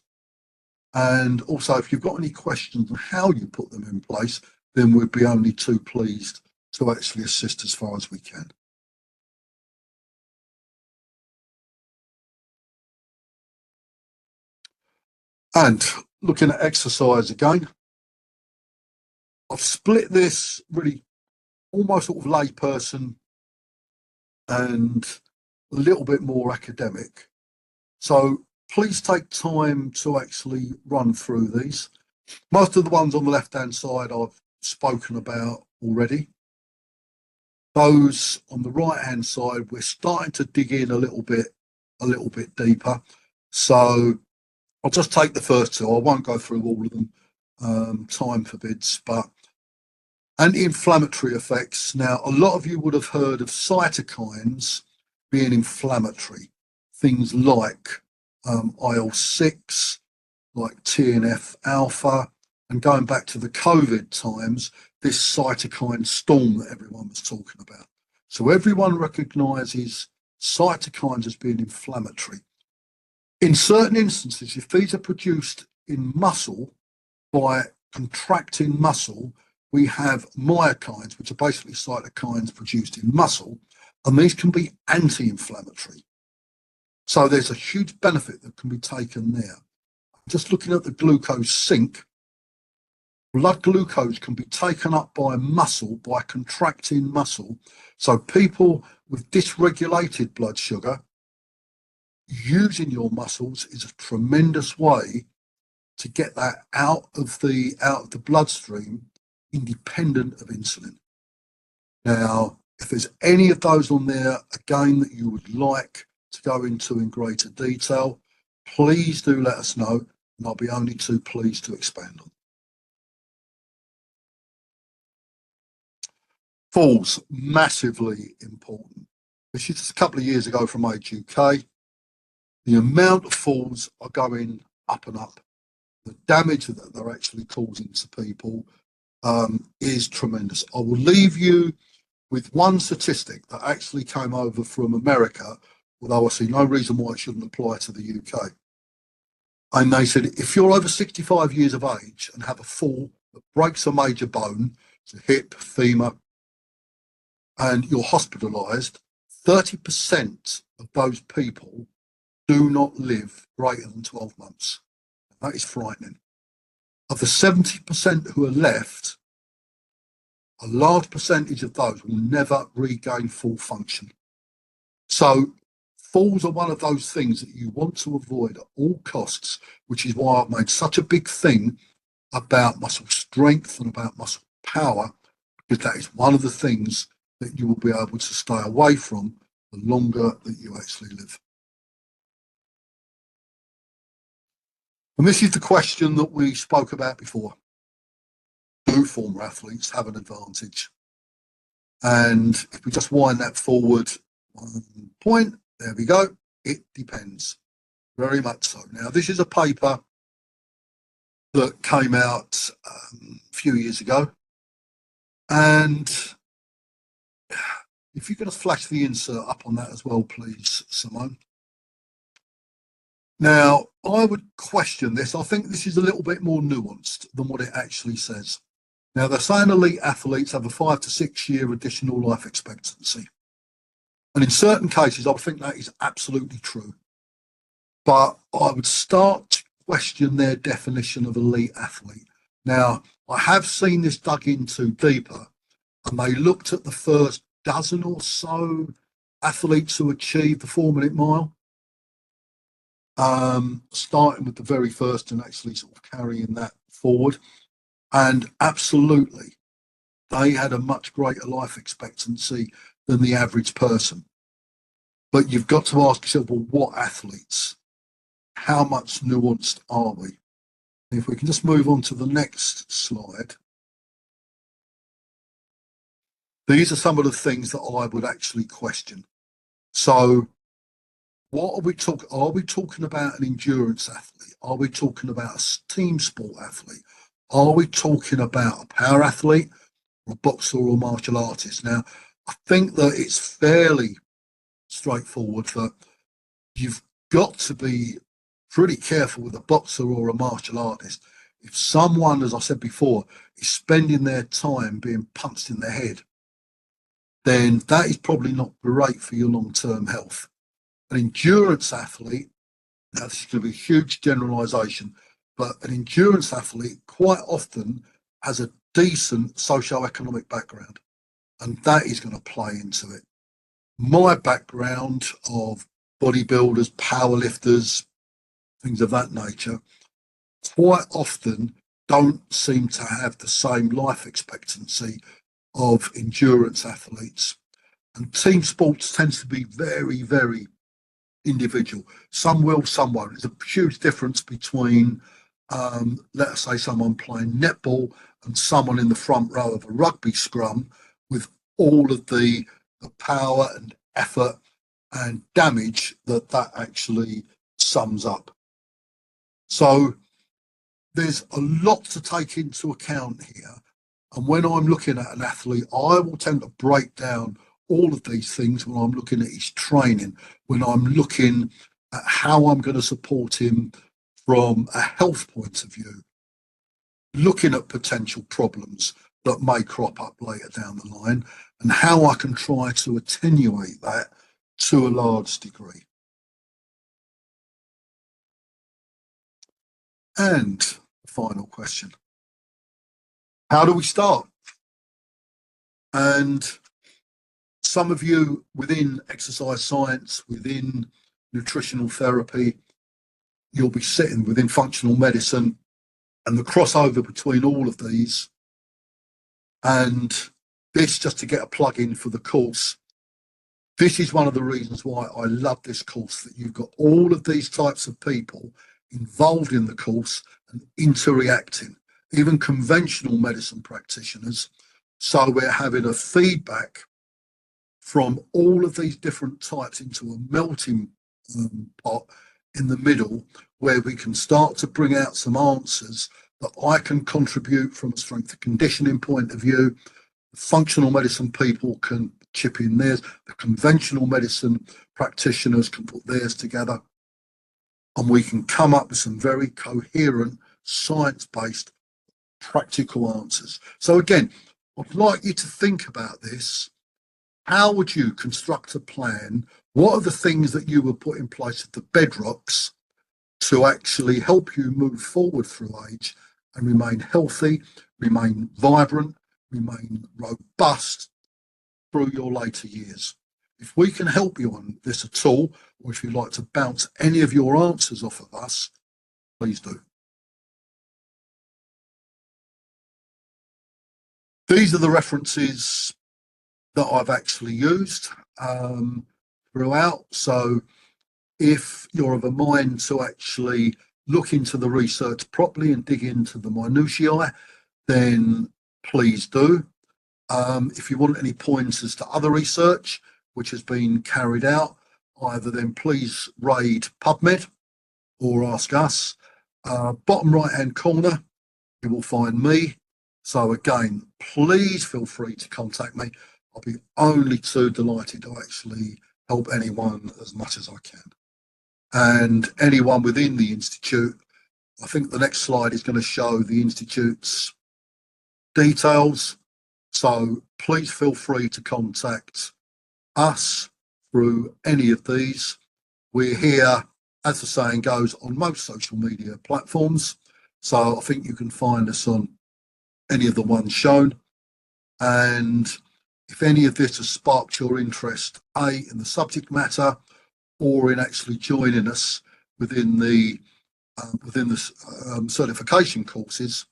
Speaker 2: And also, if you've got any questions on how you put them in place, then we'd be only too pleased to actually assist as far as we can. And looking at exercise again. I've split this really almost sort of layperson and a little bit more academic. So please take time to actually run through these. Most of the ones on the left-hand side I've spoken about already. Those on the right-hand side, we're starting to dig in a little bit deeper. So I'll just take the first two. I won't go through all of them. Time forbids, but anti-inflammatory effects. Now, a lot of you would have heard of cytokines being inflammatory. Things like IL-6, like TNF alpha, and going back to the COVID times, this cytokine storm that everyone was talking about. So everyone recognises cytokines as being inflammatory. In certain instances, if these are produced in muscle by contracting muscle, we have myokines, which are basically cytokines produced in muscle, and these can be anti-inflammatory. So there's a huge benefit that can be taken there. Just looking at the glucose sink, blood glucose can be taken up by muscle by contracting muscle. So people with dysregulated blood sugar, using your muscles is a tremendous way to get that out of the bloodstream independent of insulin. Now, if there's any of those on there, again, that you would like to go into in greater detail, please do let us know, and I'll be only too pleased to expand on. Falls, massively important. This is a couple of years ago from Age UK. The amount of falls are going up and up. The damage that they're actually causing to people is tremendous. I will leave you with one statistic that actually came over from America, although I see no reason why it shouldn't apply to the UK. And they said, if you're over 65 years of age and have a fall that breaks a major bone, so hip, femur, and you're hospitalised, 30% of those people do not live greater than 12 months. That is frightening. Of the 70% who are left, a large percentage of those will never regain full function. So falls are one of those things that you want to avoid at all costs, which is why I've made such a big thing about muscle strength and about muscle power, because that is one of the things that you will be able to stay away from the longer that you actually live. And this is the question that we spoke about before. Do former athletes have an advantage? And if we just wind that forward 1 point, there we go. It depends. Very much so. Now, this is a paper that came out a few years ago. And if you could just flash the insert up on that as well, please, Simone. Now, I would question this. I think this is a little bit more nuanced than what it actually says. Now, they're saying elite athletes have a 5 to 6 year additional life expectancy. And in certain cases, I think that is absolutely true. But I would start to question their definition of elite athlete. Now, I have seen this dug into deeper, and they looked at the first dozen or so athletes who achieved the 4-minute mile, starting with the very first and actually sort of carrying that forward. And absolutely, they had a much greater life expectancy than the average person. But you've got to ask yourself, well, what athletes? How much nuanced are we? If we can just move on to the next slide. These are some of the things that I would actually question. So what are we talking? Are we talking about an endurance athlete? Are we talking about a team sport athlete? Are we talking about a power athlete or a boxer or a martial artist? Now, I think that it's fairly straightforward that you've got to be pretty careful with a boxer or a martial artist. If someone, as I said before, is spending their time being punched in the head, then that is probably not great for your long-term health. An endurance athlete, now this is going to be a huge generalisation, but an endurance athlete quite often has a decent socio-economic background, and that is going to play into it. My background of bodybuilders, powerlifters, things of that nature, quite often don't seem to have the same life expectancy of endurance athletes. And team sports tends to be very, very individual. Some will, some won't. There's a huge difference between, let us say, someone playing netball and someone in the front row of a rugby scrum with all of the power and effort and damage that actually sums up. So there's a lot to take into account here. And when I'm looking at an athlete, I will tend to break down all of these things when I'm looking at his training, when I'm looking at how I'm going to support him from a health point of view, looking at potential problems that may crop up later down the line, and how I can try to attenuate that to a large degree. And the final question, how do we start? And some of you within exercise science, within nutritional therapy, you'll be sitting within functional medicine, and the crossover between all of these, and this, just to get a plug in for the course, this is one of the reasons why I love this course, that you've got all of these types of people involved in the course and interacting, even conventional medicine practitioners. So we're having a feedback from all of these different types into a melting pot in the middle, where we can start to bring out some answers that I can contribute from a strength and conditioning point of view. The functional medicine people can chip in theirs. The conventional medicine practitioners can put theirs together. And we can come up with some very coherent, science-based, practical answers. So again, I'd like you to think about this. How would you construct a plan? What are the things that you would put in place at the bedrocks to actually help you move forward through age and remain healthy, remain vibrant, remain robust through your later years? If we can help you on this at all, or if you'd like to bounce any of your answers off of us, please do. These are the references that I've actually used throughout. So if you're of a mind to actually look into the research properly and dig into the minutiae, then please do. If you want any pointers to other research which has been carried out, either then please raid PubMed or ask us. Bottom right hand corner, you will find me. So again, please feel free to contact me. I'll be only too delighted to actually help anyone as much as I can. And anyone within the Institute, I think the next slide is going to show the Institute's details. So please feel free to contact us through any of these. We're here, as the saying goes, on most social media platforms. So I think you can find us on any of the ones shown. And if any of this has sparked your interest, in the subject matter, or in actually joining us within the certification courses,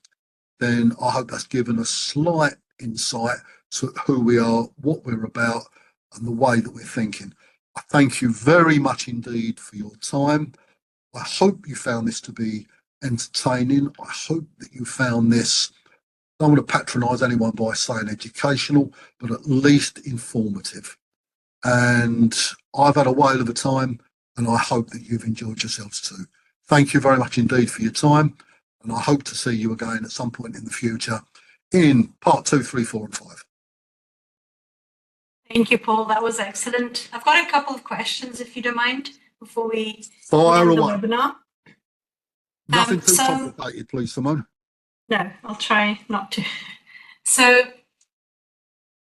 Speaker 2: then I hope that's given a slight insight to who we are, what we're about, and the way that we're thinking. I thank you very much indeed for your time. I hope you found this to be entertaining. I hope that you found this, I don't want to patronise anyone by saying educational, but at least informative. And I've had a whale of a time, and I hope that you've enjoyed yourselves too. Thank you very much indeed for your time, and I hope to see you again at some point in the future in part 2, 3, 4, and 5.
Speaker 1: Thank you, Paul. That was excellent. I've got a couple of questions, if you don't mind, before we
Speaker 2: Fire
Speaker 1: end the
Speaker 2: away.
Speaker 1: webinar.
Speaker 2: Nothing too complicated, please, Simone.
Speaker 1: No, I'll try not to. So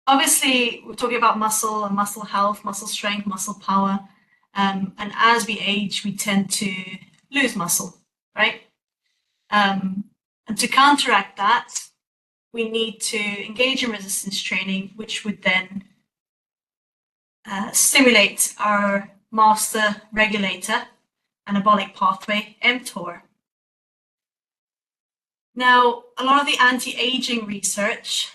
Speaker 1: obviously, we're talking about muscle and muscle health, muscle strength, muscle power. And as we age, we tend to lose muscle, right? And to counteract that, we need to engage in resistance training, which would then stimulate our master regulator anabolic pathway, mTOR. Now, a lot of the anti-aging research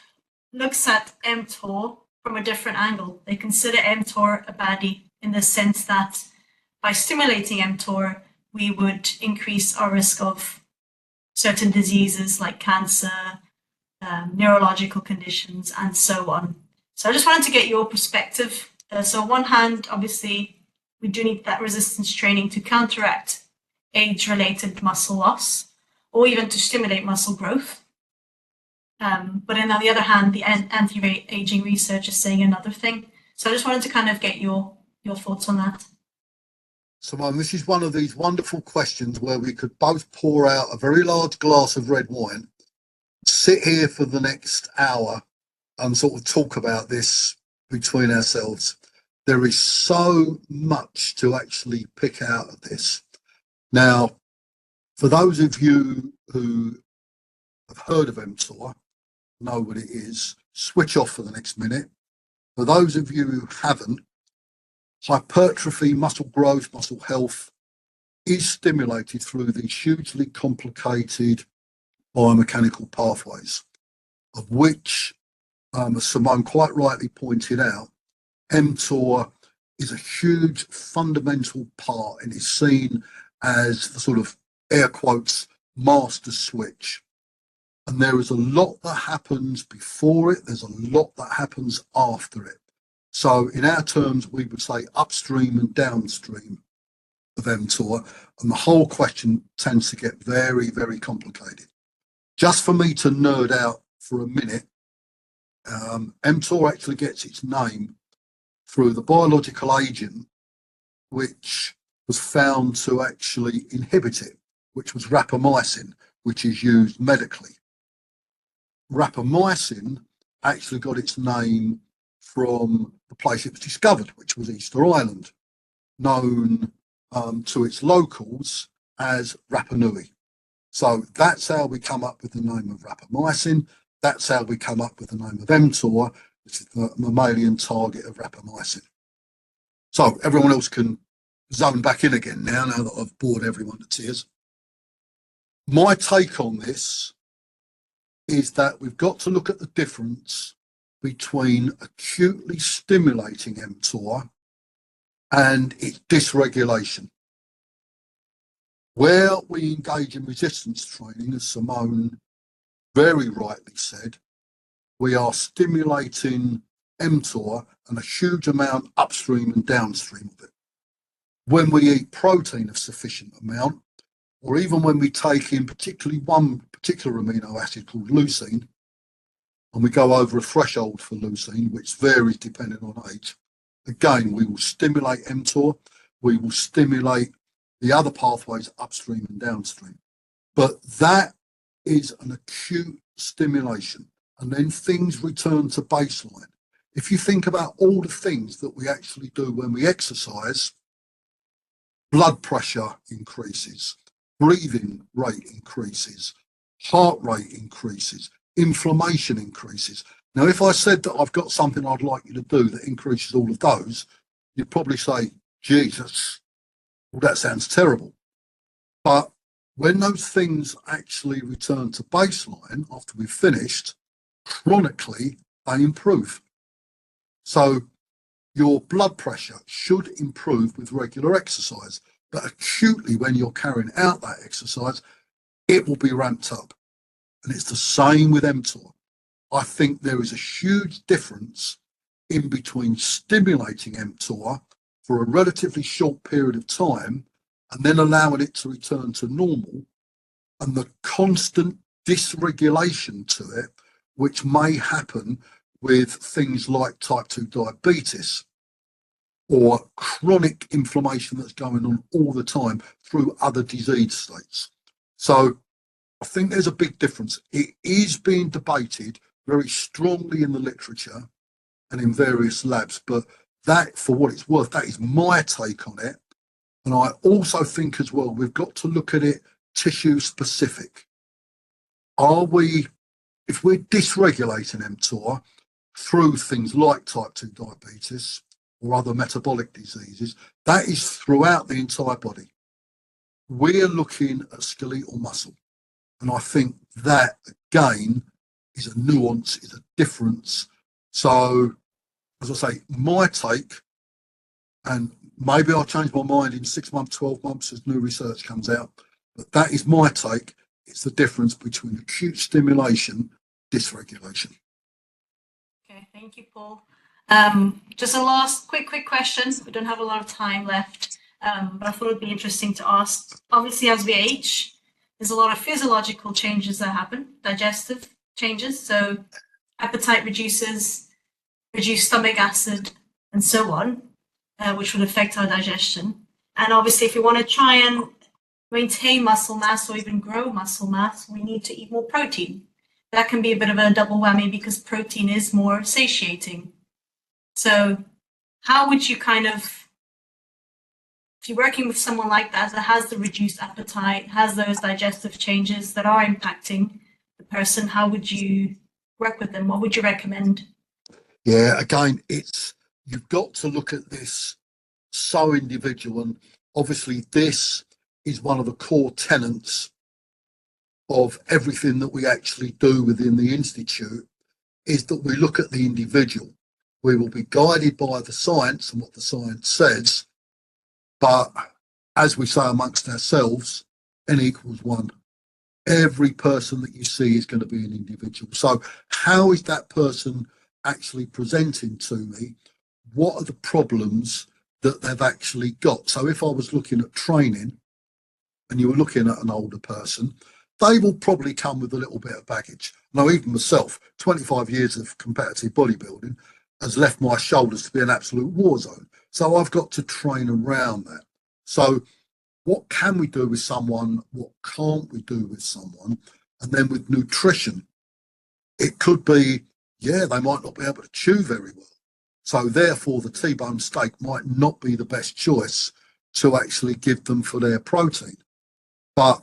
Speaker 1: looks at mTOR from a different angle. They consider mTOR a baddie in the sense that by stimulating mTOR, we would increase our risk of certain diseases like cancer, neurological conditions, and so on. So I just wanted to get your perspective. So on one hand, obviously, we do need that resistance training to counteract age-related muscle loss, or even to stimulate muscle growth. But then on the other hand, the anti-aging research is saying another thing. So I just wanted to kind of get your thoughts on that.
Speaker 2: Simone, this is one of these wonderful questions where we could both pour out a very large glass of red wine, sit here for the next hour and sort of talk about this between ourselves. There is so much to actually pick out of this. Now, for those of you who have heard of mTOR, know what it is, switch off for the next minute. For those of you who haven't, hypertrophy, muscle growth, muscle health is stimulated through these hugely complicated biomechanical pathways, of which, as Simone quite rightly pointed out, mTOR is a huge fundamental part and is seen as the sort of air quotes master switch. And there is a lot that happens before it, there's a lot that happens after it. So in our terms, we would say upstream and downstream of mTOR, and the whole question tends to get very, very complicated. Just for me to nerd out for a minute, mTOR actually gets its name through the biological agent which was found to actually inhibit it, which was rapamycin, which is used medically. Rapamycin actually got its name from the place it was discovered, which was Easter Island, known to its locals as Rapa Nui. So that's how we come up with the name of rapamycin. That's how we come up with the name of mTOR, which is the mammalian target of rapamycin. So everyone else can zone back in again now that I've bored everyone to tears. My take on this is that we've got to look at the difference between acutely stimulating mTOR and its dysregulation. Where we engage in resistance training, as Simone very rightly said, we are stimulating mTOR and a huge amount upstream and downstream of it. When we eat protein of sufficient amount, or even when we take in particularly one particular amino acid called leucine, and we go over a threshold for leucine, which varies depending on age, again, we will stimulate mTOR, we will stimulate the other pathways upstream and downstream. But that is an acute stimulation, and then things return to baseline. If you think about all the things that we actually do when we exercise, blood pressure increases, breathing rate increases, heart rate increases, inflammation increases. Now, if I said that I've got something I'd like you to do that increases all of those, you'd probably say, Jesus, well, that sounds terrible. But when those things actually return to baseline after we've finished, chronically, they improve. So your blood pressure should improve with regular exercise, but acutely when you're carrying out that exercise, it will be ramped up. And it's the same with mTOR. I think there is a huge difference in between stimulating mTOR for a relatively short period of time and then allowing it to return to normal, and the constant dysregulation to it, which may happen with things like type 2 diabetes or chronic inflammation that's going on all the time through other disease states. So I think there's a big difference. It is being debated very strongly in the literature and in various labs, but that, for what it's worth, that is my take on it. And I also think as well, we've got to look at it tissue specific. If we're dysregulating mTOR through things like type 2 diabetes or other metabolic diseases, that is throughout the entire body. We're looking at skeletal muscle. And I think that, again, is a nuance, is a difference. So, as I say, my take, and maybe I'll change my mind in 6 months, 12 months as new research comes out, but that is my take. It's the difference between acute stimulation, dysregulation.
Speaker 1: Okay, thank you, Paul. Just a last quick question. We don't have a lot of time left, but I thought it'd be interesting to ask. Obviously, as we age, there's a lot of physiological changes that happen, digestive changes. So appetite reduces, reduced stomach acid, and so on, which would affect our digestion. And obviously, if we want to try and maintain muscle mass or even grow muscle mass, we need to eat more protein. That can be a bit of a double whammy because protein is more satiating. So how would you if you're working with someone like that has the reduced appetite, has those digestive changes that are impacting the person, how would you work with them? What would you recommend?
Speaker 2: Yeah, again, you've got to look at this so individual, and obviously this is one of the core tenets of everything that we actually do within the Institute, is that we look at the individual. We will be guided by the science and what the science says, but as we say amongst ourselves, N equals 1. Every person that you see is going to be an individual. So how is that person actually presenting to me? What are the problems that they've actually got? So if I was looking at training and you were looking at an older person, they will probably come with a little bit of baggage. Now, even myself, 25 years of competitive bodybuilding has left my shoulders to be an absolute war zone. So I've got to train around that. So what can we do with someone? What can't we do with someone? And then with nutrition, it could be, yeah, they might not be able to chew very well. So therefore, the T-bone steak might not be the best choice to actually give them for their protein. But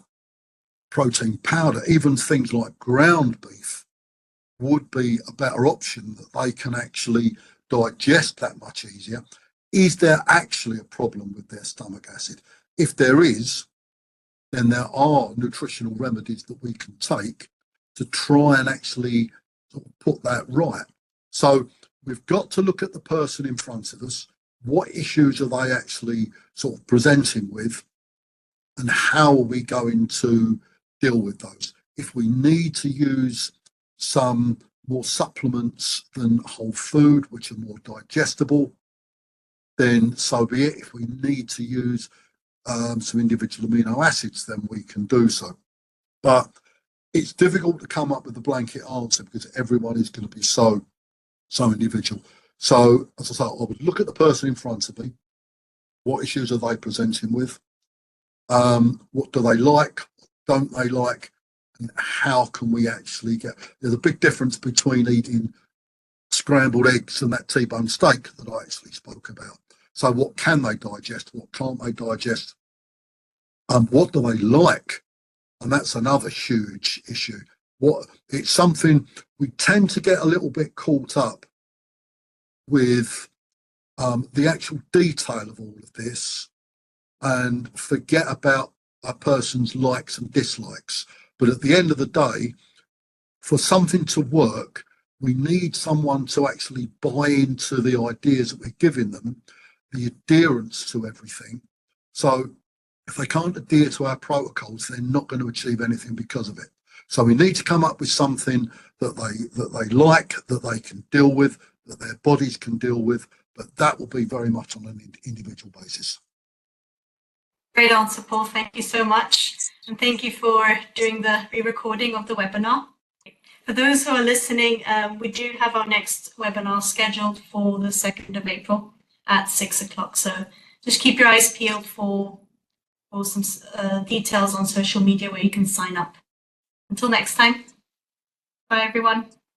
Speaker 2: protein powder, even things like ground beef, would be a better option that they can actually digest that much easier. Is there actually a problem with their stomach acid? If there is, then there are nutritional remedies that we can take to try and actually sort of put that right. So we've got to look at the person in front of us. What issues are they actually sort of presenting with? And how are we going to deal with those? If we need to use some more supplements than whole food, which are more digestible, then so be it. If we need to use some individual amino acids, then we can do so. But it's difficult to come up with a blanket answer because everyone is going to be so individual. So, as I say, I would look at the person in front of me. What issues are they presenting with? What do they like? Don't they like? And how can we actually there's a big difference between eating scrambled eggs and that T-bone steak that I actually spoke about. So what can they digest? What can't they digest? What do they like? And that's another huge issue. It's something we tend to get a little bit caught up with the actual detail of all of this and forget about a person's likes and dislikes. But at the end of the day, for something to work, we need someone to actually buy into the ideas that we're giving them, the adherence to everything. So if they can't adhere to our protocols, they're not going to achieve anything because of it. So we need to come up with something that they like, that they can deal with, that their bodies can deal with, but that will be very much on an individual basis.
Speaker 1: Great answer, Paul. Thank you so much. And thank you for doing the re-recording of the webinar. For those who are listening, we do have our next webinar scheduled for the 2nd of April at 6 o'clock. So just keep your eyes peeled for some details on social media where you can sign up. Until next time, bye everyone.